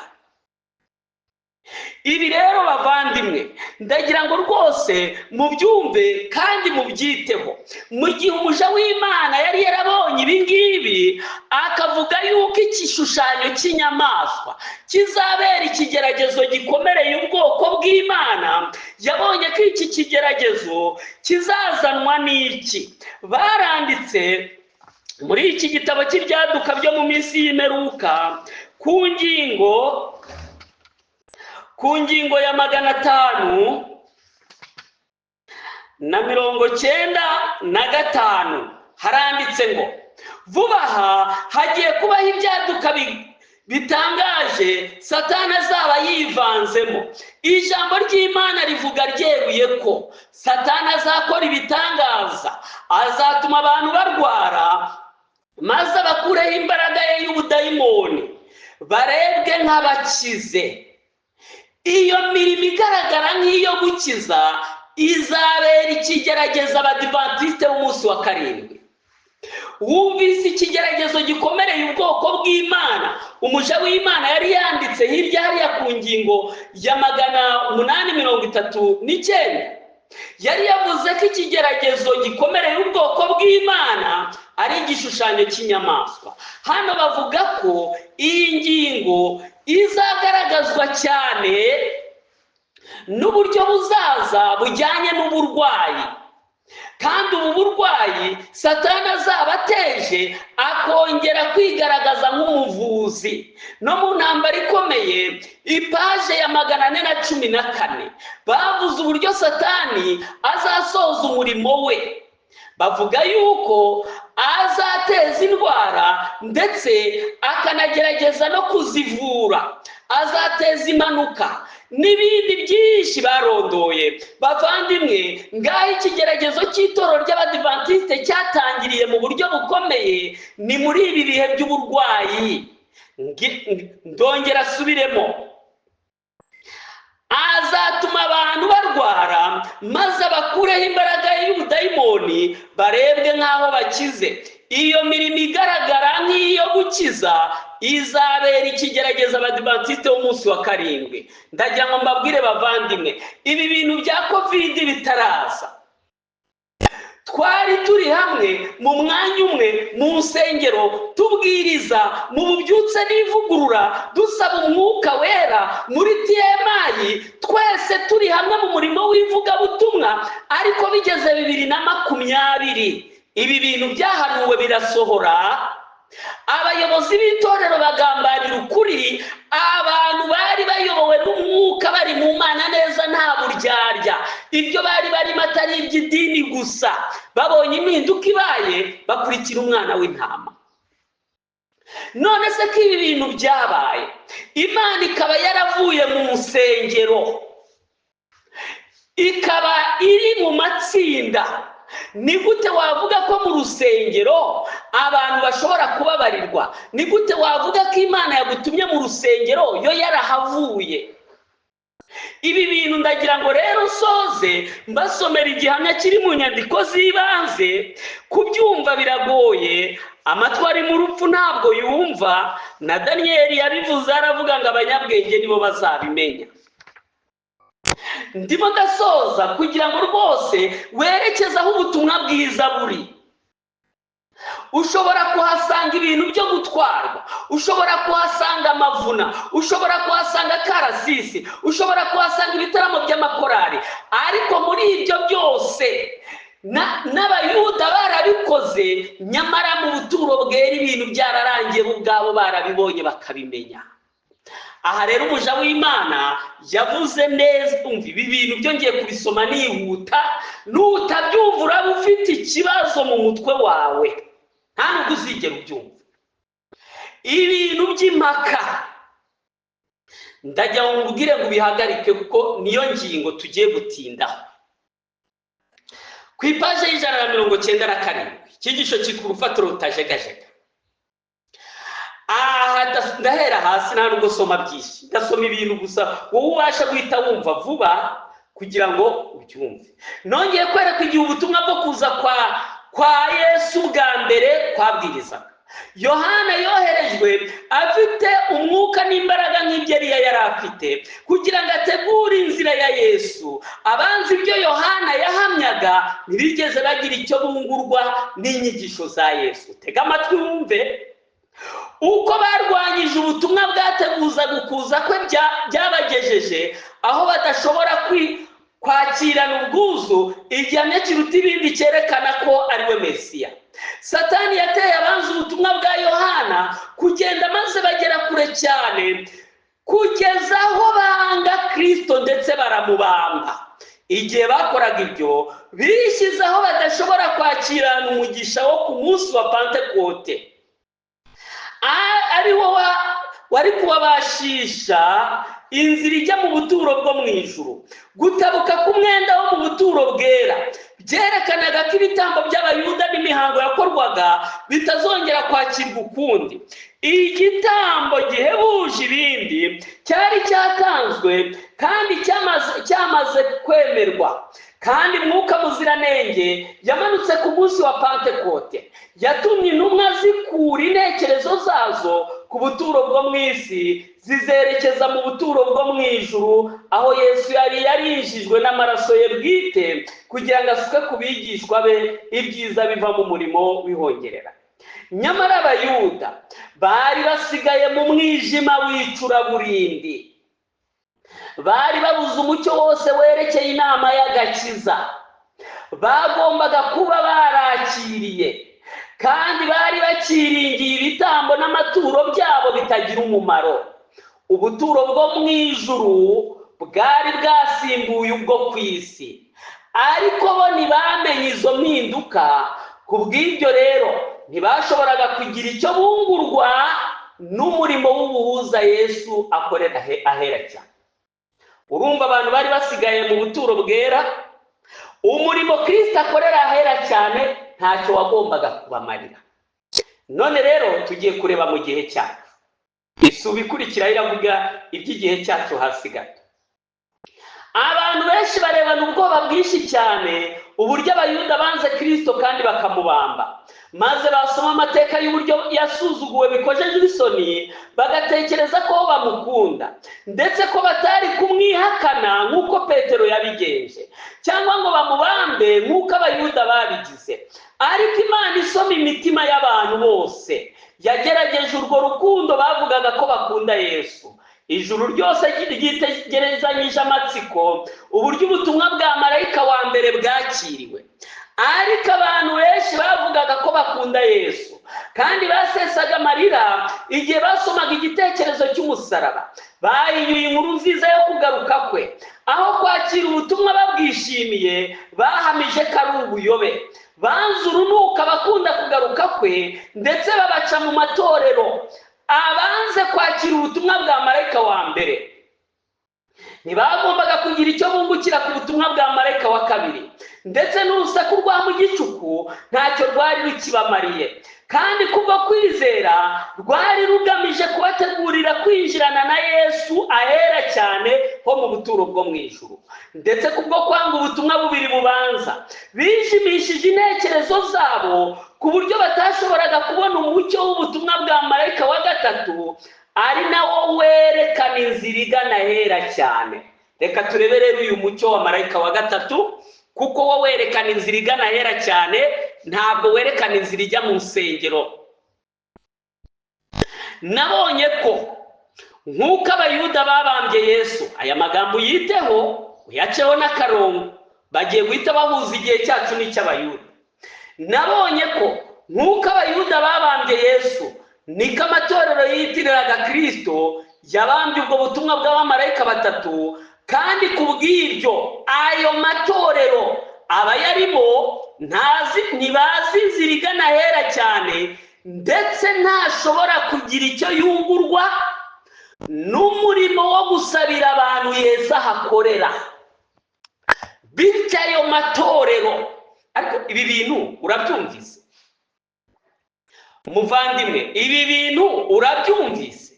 S1: Ibi rero bavandimwe, ndagira ngo rwose mubyumve kandi mubyiteho. Mu gihe umuja w'Imana yari yarabonye ibi ngibi, akavuga yuko igishushanyo cy'inyamaswa kizabera ikigeragezo gikomereye ubwoko bw'Imana, yabonye ko iki kigeragezo kizazanwa n'iki. Baranditse muri iki gitabo cy'ibyaduka byo mu minsi y'imperuka ku ngingo ya 595 haranditse ngo vuba aha hagiye kubaho ibyaduka bitangaje Satani azaba yivanzemo. Ijambo ry'Imana rivuga ryeruye ko Satani azakora ibitangaza, azatuma abantu barwara, maze abakureho imbaraga ye y'ubudayimoni, barebwe nk'abakize. Iyo mirimo igaragara nk'iyo gukiza izabera ikigerageza abadivantisite b'umunsi wa karindwi. Wumvise ikigeragezo gikomereye ubwoko bw'Imana umuja w'Imana yari yanditse hirya hariya ku ngingo ya 839. Yari yavuze ko ikigeragezo gikomereye ubwoko bw'Imana ari igishushanyo cy'inyamaswa. Hano bavuga ko iyi ngingo izagaragazwa cyane n'uburyo buzaza bujyanye n'uburwayi, kandi ubu burwayi Satani azaba ateje akongera kwigaragaza nk'umuvuzi. No mu ntambara ikomeye ipaje ya 414 bavuze uburyo Satani azasoza umurimo we. Bavuga yuko azateza indwara ndetse akanagerageza no kuzivura, azateza impanuka n'ibindi byinshi barondoye. Bavandimwe, ngaho ikigeragezo cy'itorero ry'abadivantisite cyatangiriye mu buryo bukomeye ni muri ibi bihe by'uburwayi. Ndongera asubiremo, azatuma abantu barwara, maze abakureho imbaraga y'ubudayimoni, barebwe nk'aho bakize. Iyo mirimo igaragara nk'iyo gukiza izabera ikigerageza abadivantisite b'umunsi wa karindwi. Ndagira ngo mbabwire bavandimwe, ibi bintu bya covid bitaraza, twari turi hamwe mu mwanya umwe mu nsengero tubwiriza mu bubyutse n'ivugurura, dusaba umwuka wera muri TMI, twese turi hamwe mu murimo w'ivugabutumwa. Ariko bigeze 2020 ibi bintu byahanuwe birasohora. Abayobozi b'itorero bagambanira ukuri, abantu bari bayobowe n'umwuka bari mu Mana neza nta buryarya. Ibyo bari barimo atari iby'idini gusa, babonye impinduka ibaye bakurikira umwana w'intama. None se ko ibi bintu byabaye, Imana ikaba yaravuye mu nsengero, ikaba iri mu matsinda, ni gute wavuga ko mu rusengero abantu bashobora kubabarirwa? Ni gute wavuga ko Imana yagutumye mu rusengero yo yarahavuye? Ibi bintu ndagira ngo rero soze mbasomera igihamya kiri mu nyandiko z'ibanze. Kubyumva biragoye, amatwi ari mu rupfu ntabwo yumva. Na Daniyeli yabivuze, aravuga ngo abanyabwenge nibo bazabimenya. Ndimo ndasoza kugira ngo rwose werekeze aho ubutumwa bwiza buri. Ushobora kuhasanga ibintu byo gutwarwa, ushobora kuhasanga amavuna, ushobora kuhasanga karasisi, ushobora kuhasanga ibitaramo by'amakorari. Ariko muri ibyo byose n'abayuda barabikoze, nyamara mu buturo bwera ibintu byararangiye bo ubwabo barabibonye bakabimenya. Aha rero umuja w'Imana yavuze neza. Umva ibi bintu byongeye kubisoma nihuta, nutabyumva uraba ufite ikibazo mu mutwe wawe, nta nubwo uzigera ubyumva. Ibintu by'impaka ndajya nkubwire ngo bihagarike, kuko niyo ngingo tugiye gutindaho. Ku ipaje y'197 icyigisho cyitwa urufatiro rutajegajega. Ndahera hasi, nta nubwo soma byinshi, ndasoma ibintu gusa wowe ubasha guhita wumva vuba kugira ngo ubyumve. Nongeye kwereka igihe ubutumwa bwo kuza kwa Yesu bwa mbere kwabwirizaga. Yohana yoherejwe afite umwuka n'imbaraga nk'ibyo Eliya yari afite, kugira ngo ategure inzira ya Yesu. Abanzi ibyo Yohana yahamyaga ntibigeze bagira icyo bungurwa n'inyigisho za Yesu. Tega amatwi wumve uko barwanyije ubutumwa bwateguza gukuza kwe byabagejeje aho badashobora kwakirana ubwuzu igihamya kiruta ibindi cyerekana ko ari we Mesiya. Satani yateye abanzi ubutumwa bwa Yohana kugenda maze bagera kure cyane, kugeza aho banga Kristo ndetse baramubamba. Igihe bakoraga ibyo bishyizeho badashobora kwakirana umugisha wo ku munsi wa Pentekote, ari wo wari kubabashisha inzira ijya mu buturo bwo mu ijuru. Gutabuka k'umwenda wo mu buturo bwera byerekanaga ko ibitambo by'abayuda n'imihango yakorwaga bitazongera kwakirwa ukundi. Igitambo gihebuje ibindi cyari cyatanzwe kandi cyamaze kwemerwa, kandi Mwuka Muziranenge yamanutse ku munsi wa Pentekote. Yatumye intumwa zikura intekerezo zazo ku buturo bwo mu isi zizerekeza mu buturo bwo mu ijuru, aho Yesu yari yarinjijwe n'amaraso ye bwite kugira ngo asuke ku bigishwa be ibyiza biva mu murimo w'ihongerera. Nyamara Abayuda bari basigaye mu mwijima w'icuraburindi, bari babuze umucyo wose werekeye inama y'agakiza bagombaga kuba barakiriye, kandi bari bakiringiye ibitambo n'amaturo byabo bitagira umumaro. Ubuturo bwo mu ijuru bwari bwasimbuye ubwo ku isi, ariko bo ntibamenye izo mpinduka. Ku bw'ibyo rero ntibashoboraga kugira icyo bungurwa n'umurimo w'ubuhuza Yesu akorera ahera cyane. Urumva abantu bari basigaye mu buturo bwera, umurimo Kristo akorera ahera cyane ntacyo wagombaga kubamarira. None rero tugiye kureba mu gihe cyacu. Isubi ikurikira iravuga iby'igihe cyacu hasi gato. Abantu benshi barebana ubwoba bwinshi cyane uburyo Abayuda banze Kristo kandi bakamubamba, maze basoma amateka y'uburyo yasuzuguwe bikojeje isoni, bagatekereza ko bamukunda ndetse ko batari kumwihakana nk'uko Petero yabigenje, cyangwa ngo bamubambe nk'uko Abayuda babigize. Ariko Imana isoma imitima y'abantu bose yagerageje urwo rukundo bavugaga ko bakunda Yesu. Ijuru ryose ryitegerezanyije amatsiko uburyo ubutumwa bwa marayika wa mbere bwakiriwe. Ariko abantu benshi bavugaga ko bakunda Yesu kandi basesaga amarira igihe basomaga igitekerezo cy'umusaraba. Bahinyuye inkuru nziza yo kugaruka kwe. Aho kwakira ubutumwa babwishimiye, bahamije ko ari ubuyobe. Banze urunuka bakunda kugaruka kwe ndetse babaca mu matorero. Abanze kwakira ubutumwa bwa marayika wa mbere ntibagombaga kugira icyo bungukira ku butumwa bwa marayika wa kabiri, ndetse n'urusaku rwa mu gicuku ntacyo rwari rukibamariye. Kandi kubwo kwizera rwari rugamije kubategurira kwinjirana na Yesu ahera cyane ho mu buturo bwo mu ijuru. Ndetse kubwo kwanga ubutumwa bubiri bubanza, bijimishije intekerezo zabo ku buryo batashoboraga kubona umucyo w'ubutumwa bwa marayika wa gatatu, ari nawo werekana inzira igana ahera cyane. Reka turebe rero uyu mucyo wa marayika wa gatatu, kuko wo werekana inzira igana ahera cyane, ntabwo werekana inzira ijya mu nsengero. Nabonye ko nk'uko Abayuda babambye Yesu, aya magambo yiteho uyaceho n'akarongo, bagiye guhita bahuza igihe cyacu n'icy'Abayuda. Nabonye ko nk'uko Abayuda babambye Yesu, niko amatorero yitiriraga Kristo yabambye ubwo butumwa bw'abamarayika batatu, kandi ku bw'ibyo ayo matorero abayarimo ntibazi inzira igana ahera cyane, ndetse ntashobora kugira icyo yungurwa n'umurimo wo gusabira abantu Yesu ahakorera. Bityo ayo matorero, ariko ibi bintu urabyumvise umuvandimwe? Ibi bintu urabyumvise?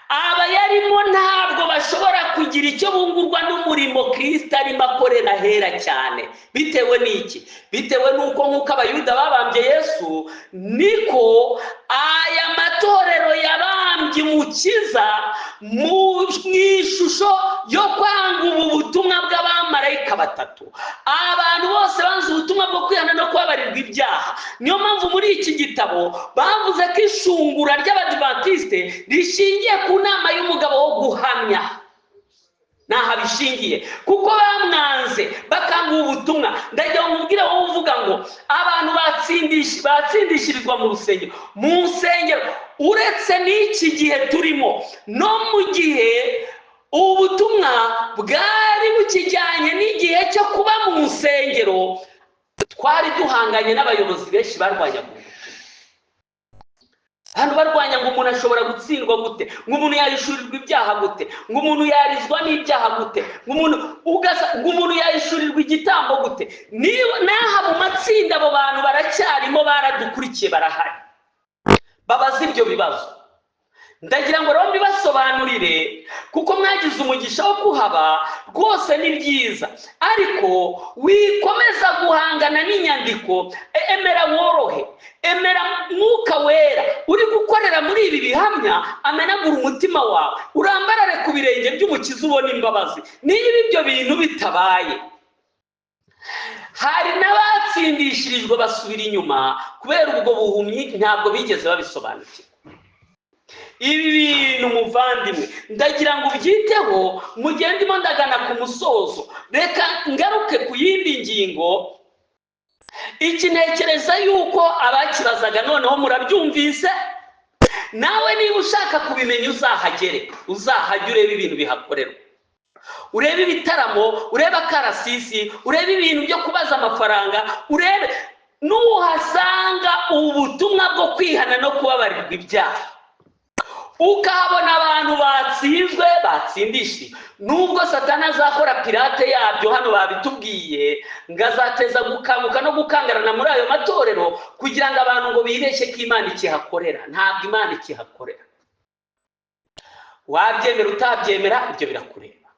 S1: Abayarimo ntabwo bashobora kugira icyo bungurwa n'umurimo Kristo arimo akorera ahera cyane. Bitewe n'iki? Bitewe n'uko nk'uko Abayuda babambye Yesu, niko aya matorero yabambye Umukiza mu ishusho yo kwanga ubu butumwa bw'abamarayika batatu. Abantu bose banze ubutumwa bwo kwihana no kubabarirwa ibyaha. Niyo mpamvu muri iki gitabo bavuze ko ishungura ry'Abadiventiste rishingiye ku nama y'umugabo wo guhamya. Naha bishingiye kuko bamwanze bakanga ubutumwa. Ndagira ngo mubwire wowe uvuga ngo abantu batsindishirizwa mu rusengero, mu nsengero, uretse n'iki gihe turimo, no mu gihe ubutumwa bwari bukijyanye n'igihe cyo kuba mu nsengero, twari duhanganye n'abayobozi benshi barwanyaga ubutumwa. abantu barwanya ngo umuntu ashobora gutsindwa gute, ngo umuntu yahishurirwa ibyaha gute, ngo umuntu yarizwa n'ibyaha gute, ngo umuntu yahishurirwa igitambo gute. N'aha mu matsinda abo bantu baracyarimo, baradukurikiye, barahari, babaza ibyo bibazo. Ndagira ngo rero mbibasobanurire, kuko mwagize umugisha wo kuhaba, rwose ni byiza, ariko wikomeza guhangana n'inyandiko. Emera worohe, emera Mwuka Wera uri gukorera muri ibi bihamya amenagura umutima wawe, urambarare ku birenge by'Umukiza, ubona imbabazi. Niba ibyo bintu bitabaye, hari n'abatsindishirijwe basubira inyuma kubera ubwo buhumyi, ntabwo bigeze babisobanukirwa. Ibi bintu muvandimwe, ndagira ngo ubyiteho, mugendemo ndagana ku musozo. Reka ngaruke ku yindi ngingo. Iki ntekereza yuko abakibazaga noneho murabyumvise. Nawe niba ushaka kubimenya uzahagere, uzahajya urebe ibintu bihakorerwa, urebe ibitaramo, urebe akarasisi, urebe ibintu byo kubaza amafaranga, urebe nuhasanga ubutumwa bwo kwihana no kubabarirwa ibyaha, ukahabona abantu batsinzwe, batsindishije. Nubwo Satani azakora pirate yabyo, hano babitubwiye, ngo azateza gukanguka no gukangarana muri ayo matorero kugira ngo abantu ngo bibeshye ko Imana ikihakorera. Ntabwo Imana ikihakorera. Wabyemera utabyemera, ibyo birakureba.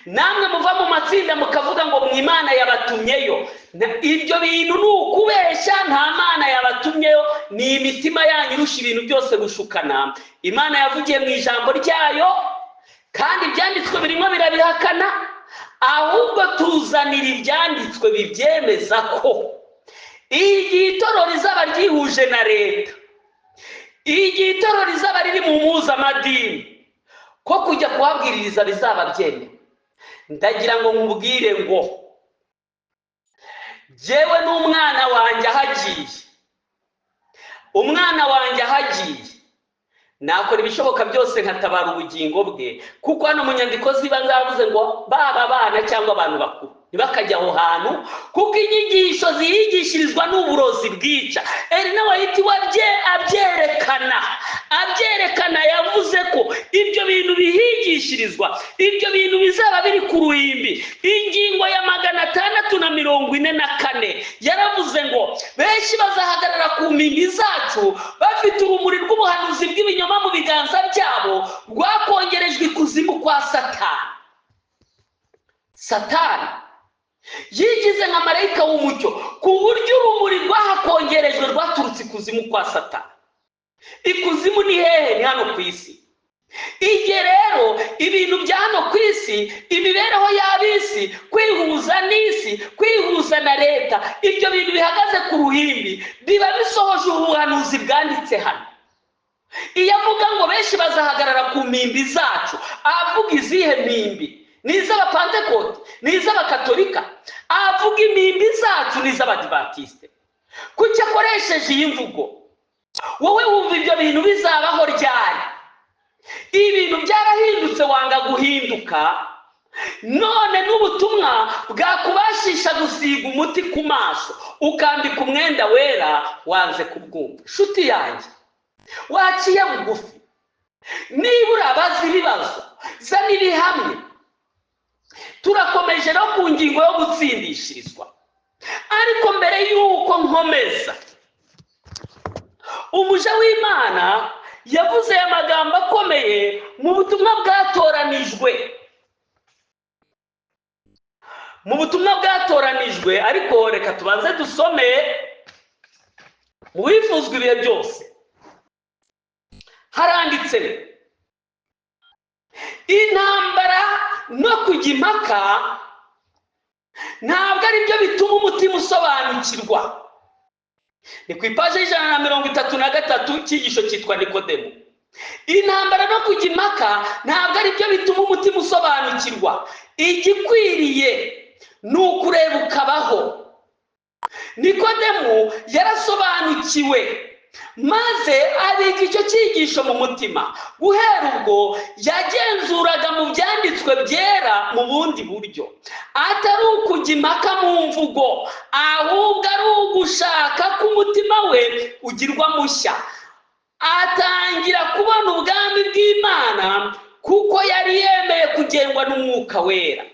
S1: Namwe muva mu matsinda mukavuga ngo Imana yabatumyeyo, ibyo bintu ni ukubeshya. Nta Mana yabatumyeyo, ni imitima yanyu irusha ibintu byose gushukana. Imana yavugiye mu ijambo ryayo, kandi ibyanditswe birimo birabihakana. Ahubwo tuzanira ibyanditswe bibyemeza ko igihe itorero rizaba ryihuje na leta, igihe itorero rizaba riri mu mpuzamadini, ko kujya kuhabwiririza bizaba byemewe. Ndagira ngo nkubwire ngo jyewe n'umwana wanjye ahagiye, umwana wanjye ahagiye, nakora ibishoboka byose nkatabara ubugingo bwe, kuko hano mu nyandiko ziba zavuze ngo baba abana cyangwa abantu bakuru ntibakajya aho hantu, kuko inyigisho ziyigishirizwa n'uburozi bwica. Elina White abyerekana yavuze ko ibyo bintu bihigishirizwa, ibyo bintu bizaba biri ku ruhimbi. Ingingo ya 644 yaravuze ngo benshi bazahagarara ku mpimbi zacu bafite urumuri rw'ubuhanuzi bw'ibinyoma mu biganza byabo, rwakongerejwe ikuzimu kwa Satani. Satani yigize nka marayika w'umucyo, ku buryo urumuri rwahakongerejwe rwaturutse ikuzimu kwa Satani. Ikuzimu ni hehe? Ni hano ku isi. Igihe rero ibintu bya hano ku isi, imibereho y'ab'isi, kwihuza n'isi, kwihuza na leta, ibyo bintu bihagaze ku ruhimbi, biba bisohoje ubuhanuzi bwanditse hano. Iyo avuga ngo benshi bazahagarara ku mpimbi zacu, avuga izihe mpimbi? Ni iz'Abapantekote? Ni iz'Abakatolika? Avuga impimbi zacu ni iz'Abadivantisite. Kuki akoresheje iyi mvugo? Wowe wumva ibyo bintu bizabaho ryari? Ibintu byarahindutse, wanga guhinduka. None n'ubutumwa bwakubashisha gusiga umuti ku maso, ukambika umwenda wera, wanze kubwumva. Nshuti yanjye, waciye bugufi. Niba urabaza ibibazo, zana ibihamya. Turakomeje no ku ngingo yo gutsindishirizwa, ariko mbere y'uko nkomeza, umuja w'Imana yavuze aya magambo akomeye mu butumwa bwatoranijwe. Mu butumwa bwatoranijwe, ariko reka tubanze dusome mu bifuzwa ibihe byose. Haranditse intambara no kujya impaka ntabwo ari byo bituma umutima usobanukirwa. Ni ku ipaji y'133 cyigisho cyitwa Nikodemo. Intambara no kujya impaka ntabwo ari byo bituma umutima usobanukirwa. Igikwiriye ni ukureba ukabaho. Nikodemo yarasobanukiwe, maze abika icyo cyigisho mu mutima. Guhera ubwo yagenzuraga mu byanditswe byera mu bundi buryo, atari ukujya impaka mu mvugo, ahubwo ari ugushaka ko umutima we ugirwa mushya. atangira kubona ubwami bw'Imana kuko yari yemeye kugengwa n'umwuka wera.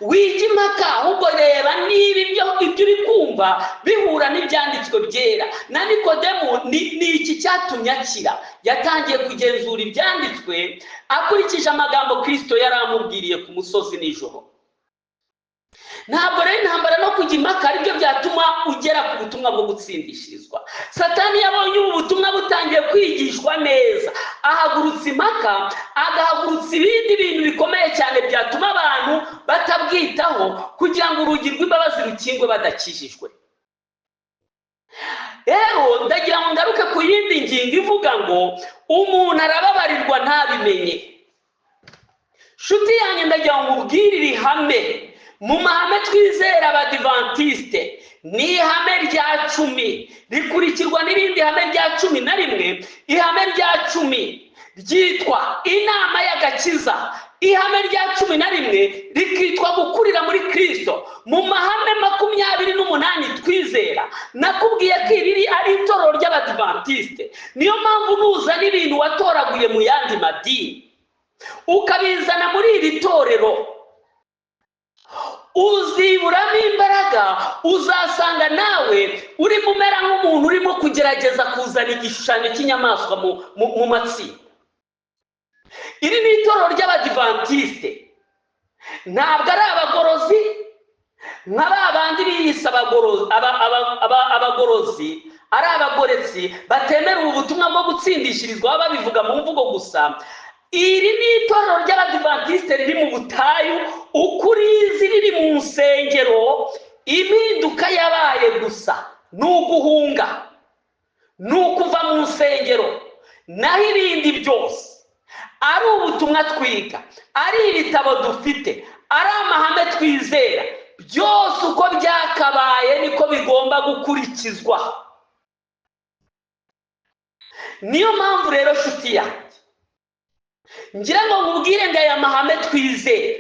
S1: Wige impaka, ahubwo reba niba ibyo uri kumva bihura n'ibyanditswe byera. Na Nikodemu ni iki cyatumye akira. Yatangiye kugenzura ibyanditswe akurikije amagambo Kristo yari amubwiriye ku musozi nijoro. Ntabwo rero intambara no kujya impaka aribyo byatuma ugera ku butumwa bwo gutsindishirizwa. Satani yabonye ubu butumwa butangiye kwigishwa neza, ahagurutsa impaka, agahagurutsa ibindi bintu bikomeye cyane byatuma abantu batabwitaho kugira ngo urugi rw'imbabazi rukingwe badakijijwe. Rero ndagira ngo ngaruke ku yindi ngingo ivuga ngo umuntu arababarirwa ntabimenye. Nshuti yanjye ndagira ngo nkubwire ihame mu mahame twizera Abadivantiste, ni ihame rya 10 rikurikirwa n'irindi hame rya 11. Ihame rya 10 ryitwa inama y'agakiza, ihame rya 11 rikitwa gukurira muri Kristo. Mu mahame 28 twizera, nakubwiye ko iri ari itorero ry'Abadivantiste. Niyo mpamvu nuza n'ibintu watoraguye mu yandi madini ukabizana muri iri torero, uziburamo imbaraga, uzasanga nawe uri mumera nk'umuntu urimo kugerageza kuzana igishushanyo cy'inyamaswa mu matsinda. Iri ni itorero ry'Abadivantiste, ntabwo ari abagorozi nka babandi biyise abagorozi, ari abagoretsi batemera ubu butumwa bwo gutsindishirizwa babivuga mu mvugo gusa. Iri ni itorero ry'Abadivantiste riri mu butayu, ukurizi riri mu nsengero. Impinduka yabaye gusa ni uguhunga, ni ukuva mu nsengero. Naho ibindi byose, ari ubutumwa twiga, ari ibitabo dufite, ari amahame twizera, byose uko byakabaye niko bigomba gukurikizwa. Niyo mpamvu rero nshuti yanjye ngira ngo nkubwire ngo aya mahame twizera,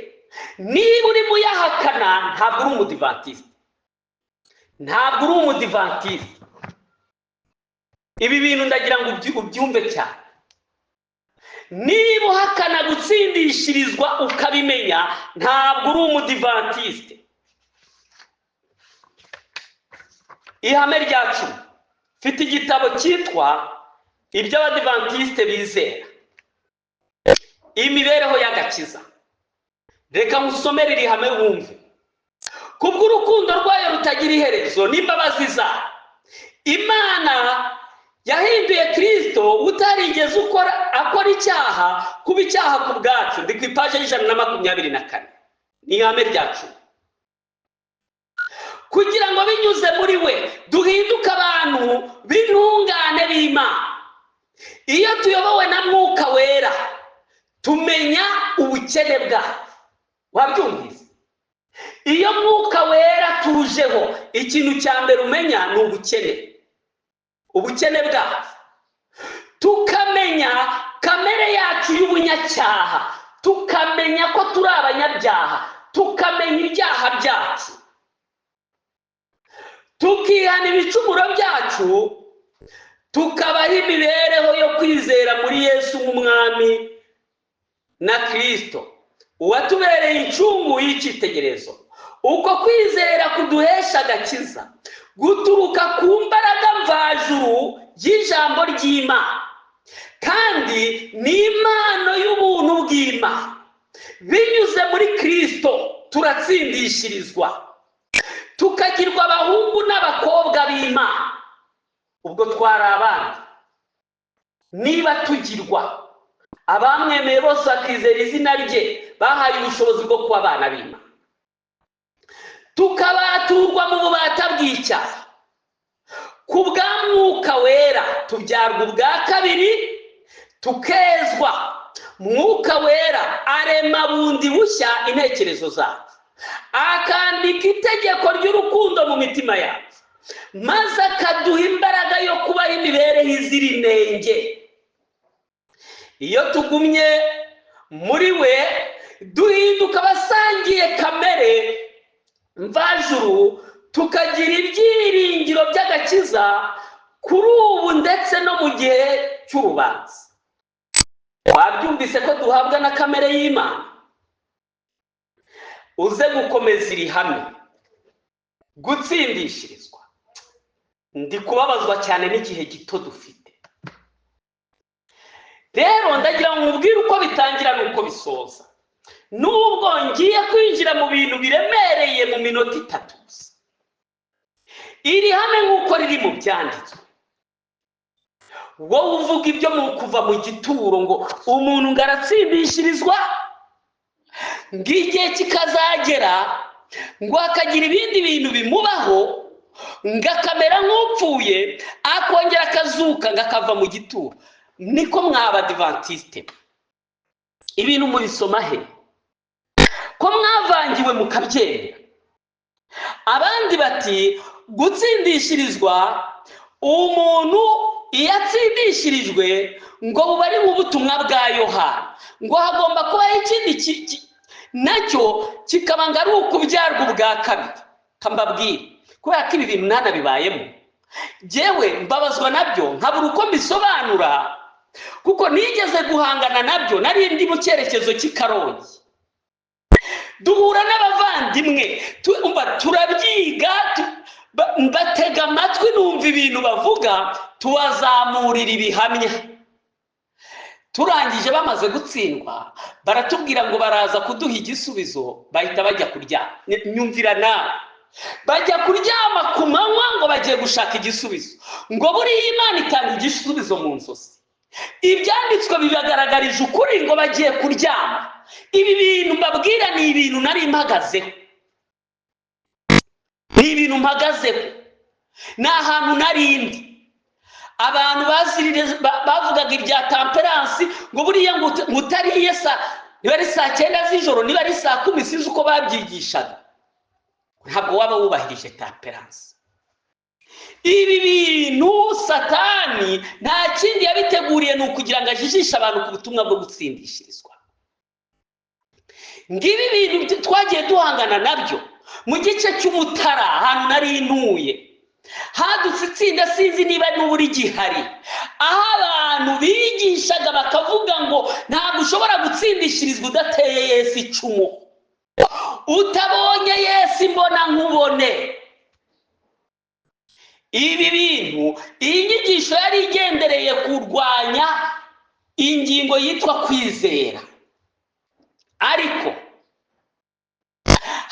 S1: niba uri muyahakana ntabwo uri umudivantiste, ntabwo uri umudivantiste. Ibi bintu ndagira ngo ubyumve cyane. Niba uhakana gutsindishirizwa ukabimenya, ntabwo uri umudivantiste. Ihame rya 10, mfite igitabo cyitwa ibyo Abadivantiste bizera, imibereho y'agakiza. Reka musomere iri hame wumve. Kubw'urukundo rwayo rutagira iherezo n'imbabazi zayo, Imana yahinduye Kristo utarigeze akora icyaha kuba icyaha ku bwacu. Ndi ku ipaje y'124. Ni ihame rya 10. Kugira ngo binyuze muri we duhinduke abantu b'intungane b'Imana. Iyo tuyobowe na Mwuka Wera tumenya ubukene bwacu. Wabyumvise? Iyo Mwuka Wera turujeho, ikintu cya mbere umenya ni ubukene bwacu. Tukamenya kamere yacu y'ubunyacyaha, tukamenya ko turi abanyabyaha, tukamenya ibyaha byacu, tukihana ibicumuro byacu, tukabaho imibereho yo kwizera muri Yesu nk'umwami na Kristo uwatubereye incungu y'icyitegererezo. Uko kwizera kuduhesha agakiza guturuka ku mbaraga mvajuru y'ijambo ry'Imana, kandi ni impano y'ubuntu bw'Imana. Binyuze muri Kristo turatsindishirizwa, tukagirwa abahungu n'abakobwa b'Imana. Ubwo twari abandi, niba tugirwa abamwemeye bose bakizera izina rye, bahaye ubushobozi bwo kuba abana b'Imana. Tukabaturwa mu bubata bw'icyaha. Ku bwa Mwuka Wera tubyarwa ubwa kabiri, tukezwa. Mwuka Wera arema bundi bushya intekerezo zacu, akandika itegeko ry'urukundo mu mitima yacu, maze akaduha imbaraga yo kubaho imibereho izira inenge. Iyo tugumye muri we duhinduka abasangiye kamere mvajuru, tukagira ibyiringiro by'agakiza kuri ubu ndetse no mu gihe cy'urubanza. Wabyumvise ko duhabwa na kamere y'Imana. Uze gukomeza iri hamwe gutsindishirizwa. Ndi kubabazwa cyane n'igihe gito dufite. Rero ndagira ngo mubwire uko bitangira n'uko bisoza. Nubwo ngiye kwinjira mu bintu biremereye mu minota 3 gusa. Iri hame nk'uko riri mu byanditswe. Wowe uvuga ibyo mu kuva mu gituro ngo umuntu ngaratsindishirizwa, ngigiye kikazagera ngo akagira ibindi bintu bimubaho, ngakamera nk'upfuye, akongera akazuka ngakava mu gituro. Niko mw'Abadiventiste ibintu mubisoma he? Ko mwavangiwe mukabyemera. Abandi bati gutsindishirizwa, umuntu iyo atsindishirijwe ngo bubari mu butumwa bwa Yohana, ngo hagomba kuba ikindi nacyo kikaba ngo ari ukubyarwa ubwa kabiri. Kambabwira kubera ko ibi bintu nanabibayemo, jewe mbabazwa nabyo nkabura uko mbisobanura, kuko nigeze guhangana nabyo. Nari ndi mu cyerekezo cy'Ikarongi, duhura n'abavandimwe, turabyiga, mbatega amatwi, numva ibintu bavuga, tubazamurira ibihamya. Turangije bamaze gutsindwa, baratubwira ngo baraza kuduha igisubizo, bahita bajya kuryama. Nyumvira nawe, bajya kuryama ku manywa ngo bagiye gushaka igisubizo, ngo buriya Imana itanga igisubizo mu nzozi. Ibyanditswe bibagaragarije ukuri ngo bagiye kuryama. Ibi bintu mbabwira ni ibintu nari mpagazeho, ni ibintu mpagazeho, ni ahantu narindi. Abantu bavugaga ibya temperance, ngo buriya ngo utariye niba ari saa 9 z'ijoro, niba ari saa 10, sinzi uko babyigishaga, ntabwo waba wubahirije temperance. Ibi bintu Satani nta kindi yabiteguriye ni ukugira ngo ajijishe abantu ku butumwa bwo gutsindishirizwa. Ngibi bintu twagiye duhangana nabyo mu gice cy'Umutara, ahantu nari ntuye. Hadutse itsinda, sinzi niba n'uburi gihari, aho abantu bigishaga bakavuga ngo ntabwo ushobora gutsindishirizwa udateye Yesu icumu, utabonye Yesu imbona nkubone. Ibi bintu, iyi nyigisho yari igendereye kurwanya ingingo yitwa kwizera. Ariko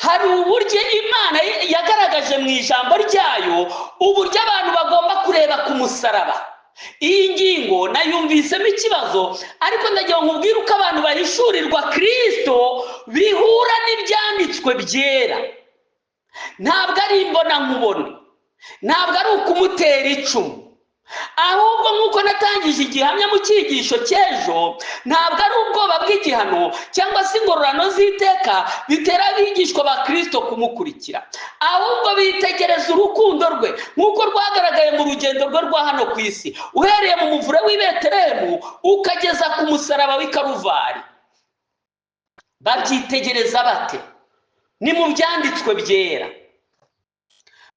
S1: hari uburyo Imana yagaragaje mu ijambo ryayo, uburyo abantu bagomba kureba ku musaraba. Iyi ngingo nayumvisemo ikibazo, ariko ndagira ngo nkubwire uko abantu bahishurirwa Kristo bihura n'ibyanditswe byera. Ntabwo ari imbona nkubone, ntabwo ari ukumutera icumu, ahubwo nk'uko natangije igihamya mu cyigisho cy'ejo, ntabwo ari ubwoba bw'igihano cyangwa se ingororano z'iteka bitera abigishwa ba Kristo kumukurikira, ahubwo bitegereza urukundo rwe nk'uko rwagaragaye mu rugendo rwe rwa hano ku isi, uhereye mu muvure w'i Betelehemu ukageza ku musaraba w'i Karuvari. Babyitegereza bate? Ni mu byanditswe byera.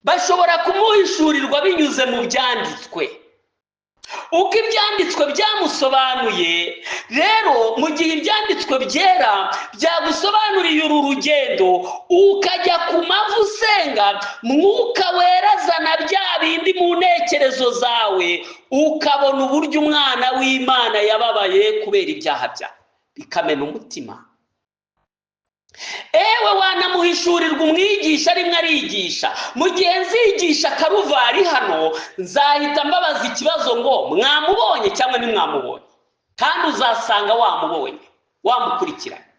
S1: Bashobora kumuhishurirwa binyuze mu byanditswe, uko ibyanditswe byamusobanuye. Rero mu gihe ibyanditswe byera byagusobanuriye uru rugendo, ukajya ku mavu usenga, Mwuka Wera azana bya bindi mu ntekerezo zawe, ukabona uburyo umwana w'Imana yababaye kubera ibyaha byawe, bikamena umutima. Ewe wanamuhishurirwa umwigisha rimwe arigisha. Mu gihe nzigisha Karuvari hano, nzahita mbabaza ikibazo ngo mwamubonye cyangwa ntimwamubonye, kandi uzasanga wamubonye, wamukurikiranye.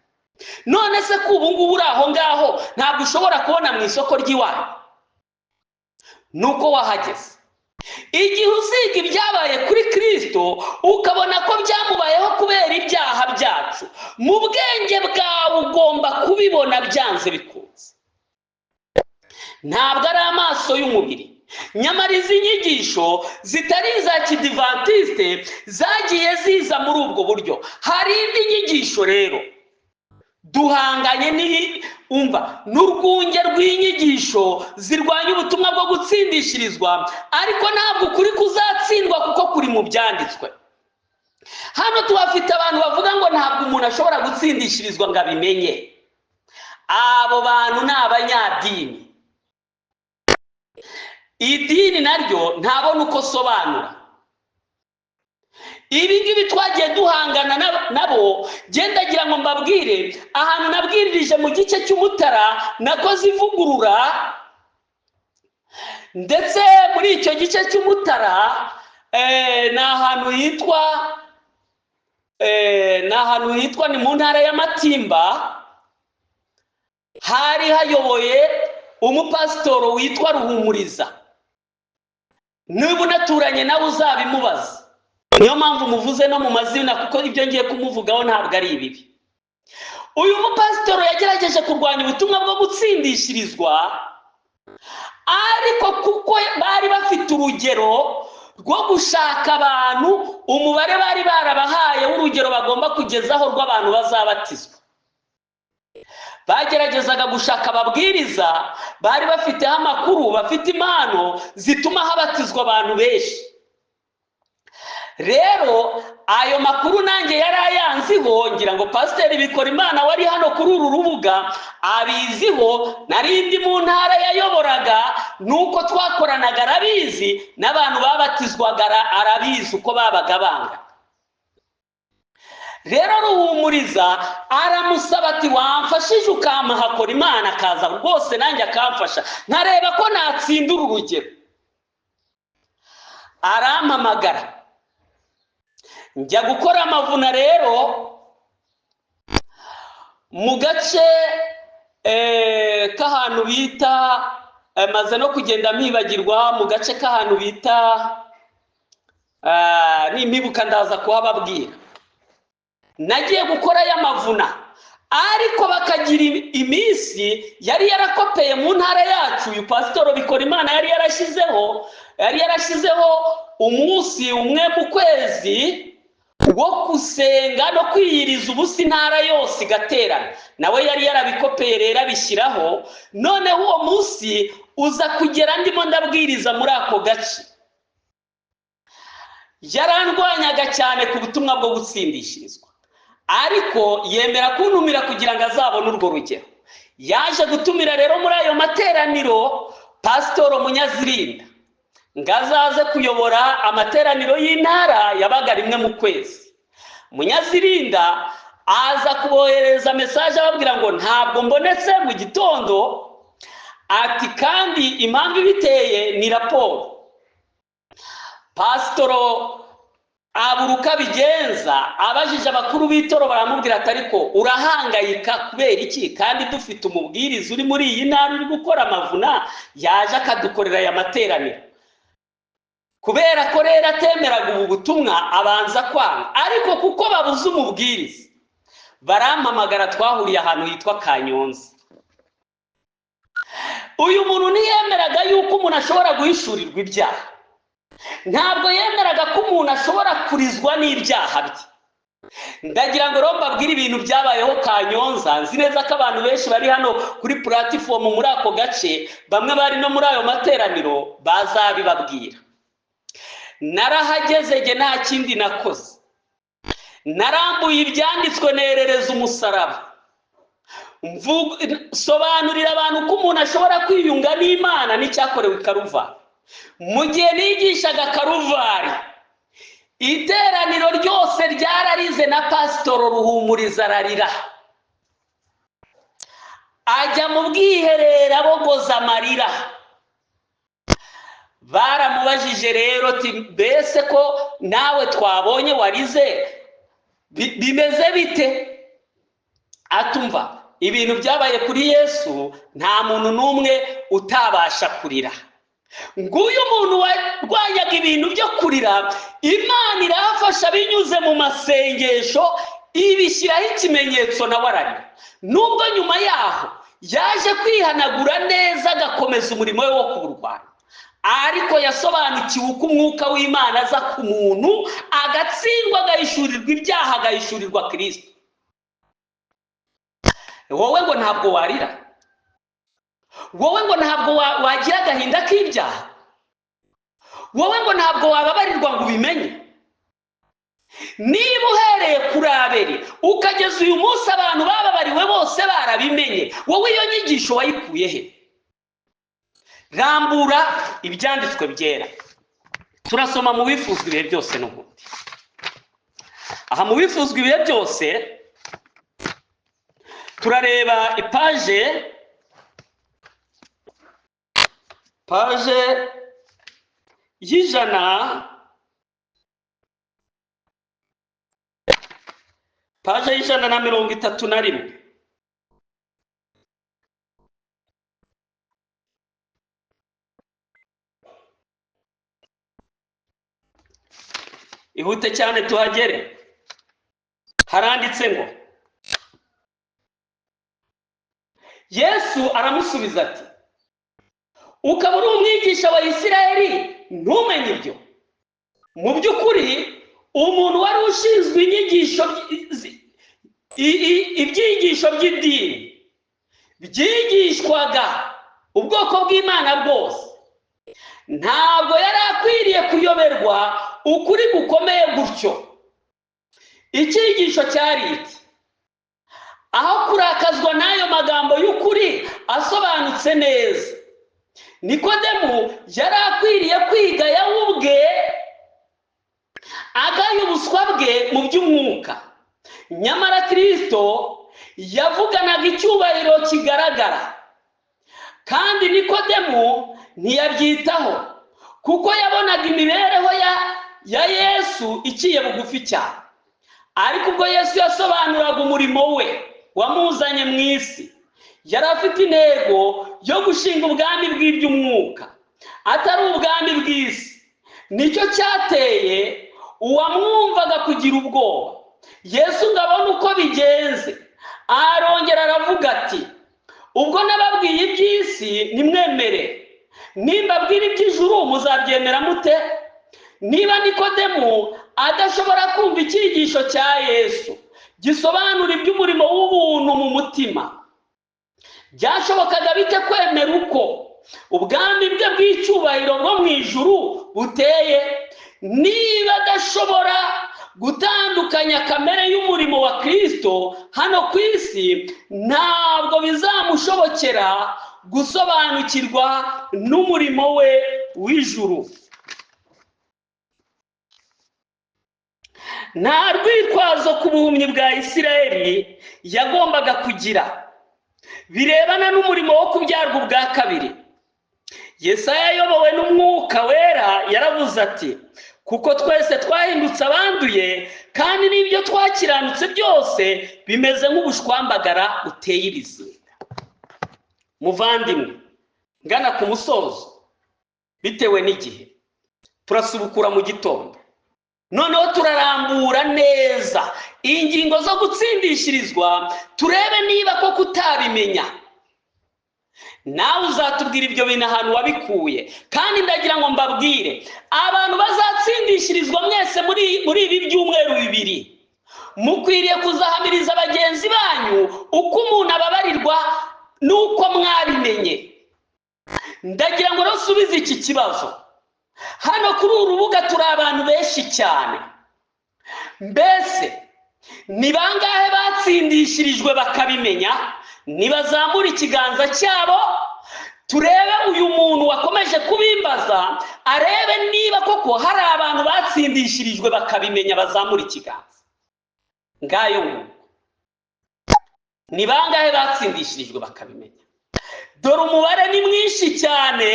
S1: None se ko ubu ngubu uri aho ngaho ntabwo ushobora kubona mu isoko ry'iwanyu? Nuko wahageze. Igihe uziga ibyabaye kuri Kristo, ukabona ko byamubayeho kubera ibyaha byacu, mu bwenge bwawe ugomba kubibona byanze bikunze. Ntabwo ari amaso y'umubiri. Nyamara izi nyigisho zitari iza Kidivantiste zagiye ziza muri ubwo buryo. Hari indi nyigisho rero duhanganye n'urwunge rw'inyigisho zirwanya ubutumwa bwo gutsindishirizwa, ariko ntabwo ukuri kuzatsindwa kuko kuri mu byanditswe. Hano tuhafite abantu bavuga ngo ntabwo umuntu ashobora gutsindishirizwa ngo abimenye. Abo bantu ni abanyadini. Idini naryo ntabona uko sobanura. Ibi ngibi twagiye duhangana nabo, gendagira ngo mbabwire ahantu nabwiririje mu gice cy'Umutara nakoze ivugurura, ndetse muri icyo gice cy'Umutara ni ahantu hitwa ni mu ntara ya Matimba, hari hayoboye umupasitoro witwa Ruhumuriza. Niba unaturanye nawe uzabimubaza, niyo mpamvu muvuze no mu mazina, kuko ibyo ngiye kumuvugaho ntabwo ari ibibi. Uyu mupasitoro yagerageje kurwanya ubutumwa bwo gutsindishirizwa, ariko kuko bari bafite urugero rwo gushaka abantu, umubare bari barabahaye w'urugero bagomba kugezaho rw'abantu bazabatizwa, bageragezaga gushaka ababwiriza bari bafiteho amakuru, bafite impano zituma habatizwa abantu benshi. Rero ayo makuru nanjye yari ayanziho, ngira ngo Pasiteri Bikorimana wari hano kuri uru rubuga abiziho, narindi mu ntara yayoboraga, nuko twakoranaga arabizi, n'abantu babatizwaga arabizi uko babaga banga. Rero Ruhumuriza aramusaba ati wamfashije ukampa Hakorimana akaza rwose nanjye akamfasha nkareba ko natsinda uru rugero. Arampamagara, njya gukora amavuna rero mu gace k'ahantu bita, maze no kugenda mpibagirwa, mu gace k'ahantu bita nimpibuka ndaza kuhababwira. Nagiye gukora y'amavuna, ariko bakagira iminsi yari yarakopeye mu ntara yacu. Uyu Pasitoro Bikorimana yari yarashyizeho umunsi umwe mu kwezi wo gusenga no kwiyiriza ubusa intara yose igaterana. Nawe yari yarabikopeye rero abishyiraho. Noneho uwo munsi uza kugera ndimo ndabwiriza muri ako gace. Yarandwanyaga cyane ku butumwa bwo gutsindishirizwa, ariko yemera kuntumira kugira ngo azabone urwo rugero. Yaje gutumira rero muri ayo materaniro Pasitoro Munyazirinda ngo azaze kuyobora amateraniro y'intara yabaga rimwe mu kwezi. Munyazirinda aza kubohereza mesaje ababwira ngo ntabwo mbonetse mu gitondo, ati kandi impamvu ibiteye ni raporo. Pasitoro aburuka bigenza, abajije abakuru b'itoro baramubwira ati ariko urahangayika kubera iki, kandi dufite umubwiriza uri muri iyi ntara uri gukora amavuna, yaje akadukorera aya materaniro. Kubera ko rero atemeraga ubu butumwa abanza kwanga, ariko kuko babuze umubwiriza barampamagara, twahuriye ahantu hitwa Kanyonza. Uyu muntu ntiyemeraga yuko umuntu ashobora guhishurirwa ibyaha, ntabwo yemeraga ko umuntu ashobora kurizwa n'ibyaha bye. Ndagira ngo rero mbabwire ibintu byabayeho Kanyonza. Nzi neza ko abantu benshi bari hano kuri platform muri ako gace, bamwe bari no muri ayo materaniro, bazabibabwira. Narahageze nge nta kindi nakoze, narambuye ibyanditswe nerereza umusaraba, sobanurira abantu ko umuntu ashobora kwiyunga n'Imana n'icyakorewe i Karuvari. Mu gihe nigishaga Karuvari, iteraniro ryose ryararize na Pasitoro Ruhumuriza ararira, ajya mu bwiherero abogoza amarira. Baramubajije rero ati mbese ko nawe twabonye warize bimeze bite? Atumva ibintu byabaye kuri Yesu nta muntu n'umwe utabasha kurira. Nguyu muntu warwanyaga ibintu byo kurira, Imana irafasha binyuze mu masengesho, ibishyiraho ikimenyetso nawe ararira. Nubwo nyuma yaho yaje kwihanagura neza agakomeza umurimo we wo kuburwanya, ariko yasobanukiwe uko umwuka w'Imana aza ku muntu agatsindwa, agahishurirwa ibyaha, agahishurirwa Kristo. wowe ngo ntabwo warira, wowe ngo ntabwo wagira agahinda k'ibyaha, wowe ngo ntabwo wababarirwa ngo ubimenye. Niba uhereye kuri Abeli ukageza uyu munsi abantu bababariwe bose barabimenye, wowe iyo nyigisho wayikuye he? Rambura ibyanditswe byera, turasoma mu bifuzwa ibihe byose n'ubundi. Aha mu bifuzwa ibihe byose turareba ipaje y'ijana paje y'ijana na 31. Ihute cyane tuhagere. Haranditse ngo Yesu aramusubiza ati, ukaba uri umwigisha wa Isirayeli ntumenye ibyo? Mu by'ukuri umuntu wari ushinzwe ibyigisho by'idini byigishwaga ubwoko bw'Imana bwose, ntabwo yari akwiriye kuyoberwa ukuri gukomeye gutyo. Icyigisho cyari iki? Aho kurakazwa n'ayo magambo y'ukuri asobanutse neza, Nikodemu yari akwiriye kwiga yawubwe agaya ubuswa bwe mu by'umwuka. Nyamara Kristo yavuganaga icyubahiro kigaragara, kandi Nikodemu ntiyabyitaho kuko yabonaga imibereho ya Yesu iciye bugufi cyane. Ariko ubwo Yesu yasobanuraga umurimo we wamuzanye mu isi, yari afite intego yo gushinga ubwami bw'iby'umwuka atari ubwami bw'isi. Nicyo cyateye uwamwumvaga kugira ubwoba. Yesu ngo abone uko bigenze, arongera aravuga ati, ubwo nababwiye iby'isi nimwemere, nimbabwira iby'ijuru muzabyemera mute? Niba Nikodemu adashobora kumva icyigisho cya Yesu gisobanura iby'umurimo w'ubuntu mu mutima, byashobokaga bite kwemera uko ubwami bwe bw'icyubahiro bwo mu ijuru buteye? Niba adashobora gutandukanya kamere y'umurimo wa Kristo hano ku isi, ntabwo bizamushobokera gusobanukirwa n'umurimo we w'ijuru. Nta rwitwazo ku buhumyi bwa Isirayeli yagombaga kugira birebana n'umurimo wo kubyarwa ubwa kabiri. Yesaya ayobowe n'umwuka wera yaravuze ati, kuko twese twahindutse abanduye, kandi n'ibyo twakiranutse byose bimeze nk'ubushwambagara buteye ibizinga. Muvandimwe, ngana ku musozo bitewe n'igihe, turasubukura mu gitondo, noneho turarambura neza ingingo zo gutsindishirizwa, turebe niba ko kutabimenya. Nawe uzatubwira ibyo bintu ahantu wabikuye, kandi ndagira ngo mbabwire abantu bazatsindishirizwa mwese muri ibi byumweru bibiri, mukwiriye kuzahamiriza bagenzi banyu uko umuntu ababarirwa nuko mwabimenye. Ndagira ngo rusubize iki kibazo. Hano kuri uru rubuga turi abantu benshi cyane, mbese ni bangahe batsindishirijwe bakabimenya? Nibazamura ikiganza cyabo turebe uyu muntu wakomeje kubimbaza, arebe niba koko hari abantu batsindishirijwe bakabimenya. Bazamura ikiganza. Ngayo nguko, ni bangahe batsindishirijwe bakabimenya? Dore umubare ni mwinshi cyane,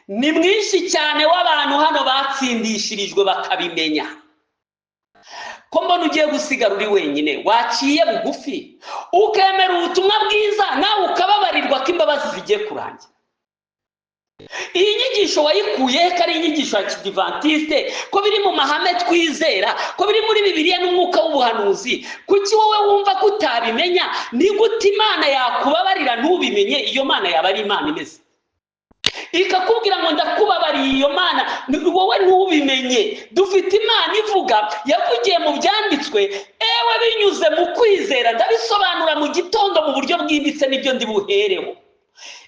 S1: ni mwinshi cyane w'abantu hano batsindishirijwe bakabimenya. Ko mbona ugiye gusigara uri wenyine, waciye bugufi ukemera ubutumwa bwiza, nawe ukababarirwa ko imbabazi zigiye kurangira. Iyi nyigisho wayikuye ko ari inyigisho ya Kidivantiste, ko biri mu mahame twizera, ko biri muri Bibiliya n'umwuka w'ubuhanuzi? Kuki wowe wumva ko utabimenya? Ni gute Imana yakubabarira ntubimenye? Iyo Mana yaba ari Imana imeze
S2: ikakubwira ngo ndakubabariye, iyo mana wowe ntubimenye. Dufite imana ivuga, yavugiye mu byanditswe, ewe binyuze mu kwizera. Ndabisobanura mu gitondo mu buryo bwimbitse, nibyo ndi buhereho.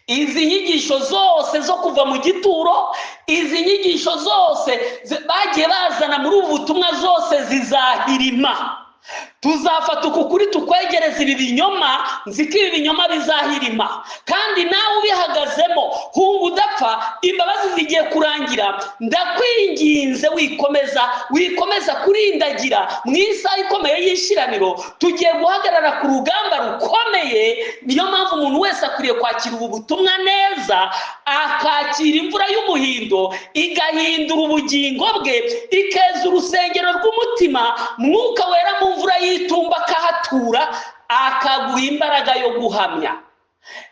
S2: Izi nyigisho zose zo kuva mu gituro, izi nyigisho zose bagiye bazana muri ubu butumwa zose zizahirima. Tuzafata uku kuri tukwegereza ibi binyoma, nzi ko ibi binyoma bizahirima, kandi nawe ubihagazemo hunga udapfa, imbabazi zigiye kurangira. Ndakwinginze wikomeza kurindagira mu isaha ikomeye y'ishiraniro. Tugiye guhagarara ku rugamba rukomeye. Niyo mpamvu umuntu wese akwiriye kwakira ubu butumwa neza, akakira imvura y'umuhindo igahindura ubugingo bwe, ikeza urusengero rw'umutima. Mwuka wera mu mvura y'itumba akahatura, akaguha imbaraga yo guhamya.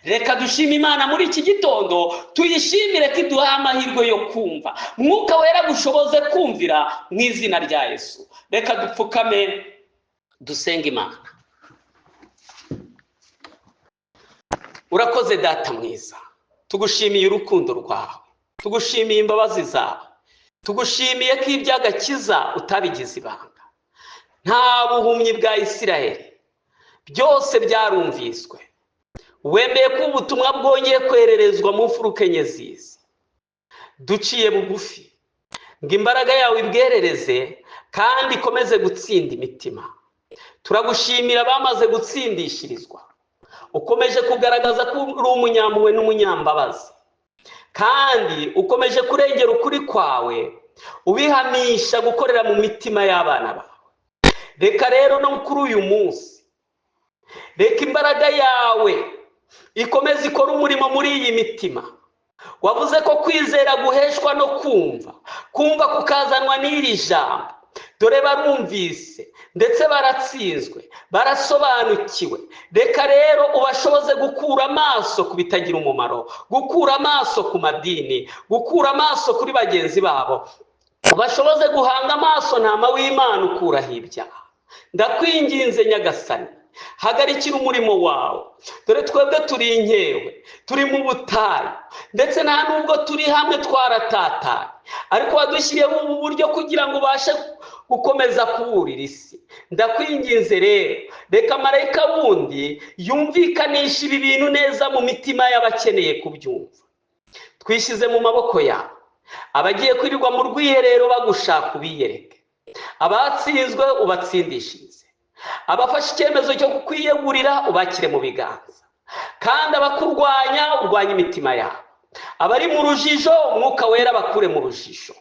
S2: Reka dushime Imana muri iki gitondo, tuyishimire ko iduha amahirwe yo kumva. Mwuka wera gushoboze kumvira mu izina rya Yesu. Reka dupfukame dusenge Imana. Urakoze Data mwiza, tugushimiye urukundo rwawe, tugushimiye imbabazi zawe, tugushimiye ko iby'agakiza utabigize ibanga. Nta buhumyi bwa Isiraheli, byose byarumviswe. Wemeye ko ubutumwa bwongeye kwererezwa mu mfuruka enye z'isi. Duciye bugufi ngo imbaraga yawe ibwerereze kandi ikomeze gutsinda imitima. Turagushimira bamaze gutsindishirizwa, ukomeje kugaragaza ko uri umunyampuhwe n'umunyambabazi, kandi ukomeje kurengera ukuri kwawe ubihamisha gukorera mu mitima y'abana bawe. Reka rero no kuri uyu munsi, reka imbaraga yawe ikomeze ikora umurimo muri iyi mitima. Wavuze ko kwizera guheshwa no kumva kukazanwa n'iri jambo. Dore barumvise ndetse baratsinzwe, barasobanukiwe. Reka rero ubashoboze gukura amaso ku bitagira umumaro, gukura amaso ku madini, gukura amaso kuri bagenzi babo. Ubashoboze guhanga amaso ntama w'Imana ukuraho ibyaha. Ndakwinginze Nyagasani, hagarikira umurimo wawe. Dore twebwe turi inkewe, turi mu butayu, ndetse nta nubwo turi hamwe twaratatanye, ariko wadushyiriyeho ubu buryo kugira ngo ubashe gukomeza kuburira isi. Ndakwinginze rero, reka marayika wundi yumvikanisha ibi bintu neza mu mitima y'abakeneye kubyumva. Twishyize mu maboko yawe, abagiye kwirirwa mu rwiherero bagushaka ubiyereke, abatsinzwe ubatsindishirize, abafashe icyemezo cyo kukwiyegurira ubakire mu biganza, kandi abakurwanya urwanya imitima yabo, abari mu rujijo umwuka wera bakure mu rujijo,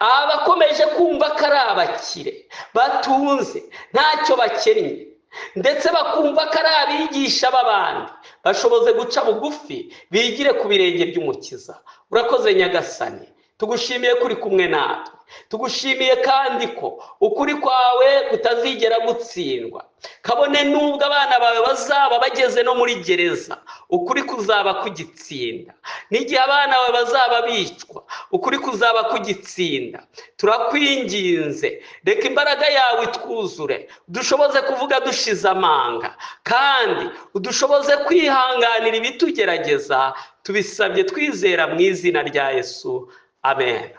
S2: abakomeje kumva ko ari abakire batunze ntacyo bakennye, ndetse bakumva ko ari abigisha b'abandi, bashoboze guca bugufi bigire ku birenge by'Umukiza. Urakoze Nyagasani, tugushimiye kuri kumwe natwe, tugushimiye kandi ko ukuri kwawe kutazigera gutsindwa. Kabone nubwo abana bawe bazaba bageze no muri gereza, ukuri kuzaba kugitsinda. N'igihe abana bawe bazaba bicwa, ukuri kuzaba kugitsinda. Turakwinginze, reka imbaraga yawe itwuzure, udushoboze kuvuga dushize amanga, kandi udushoboze kwihanganira ibitugerageza. Tubisabye twizera mu izina rya Yesu, amen.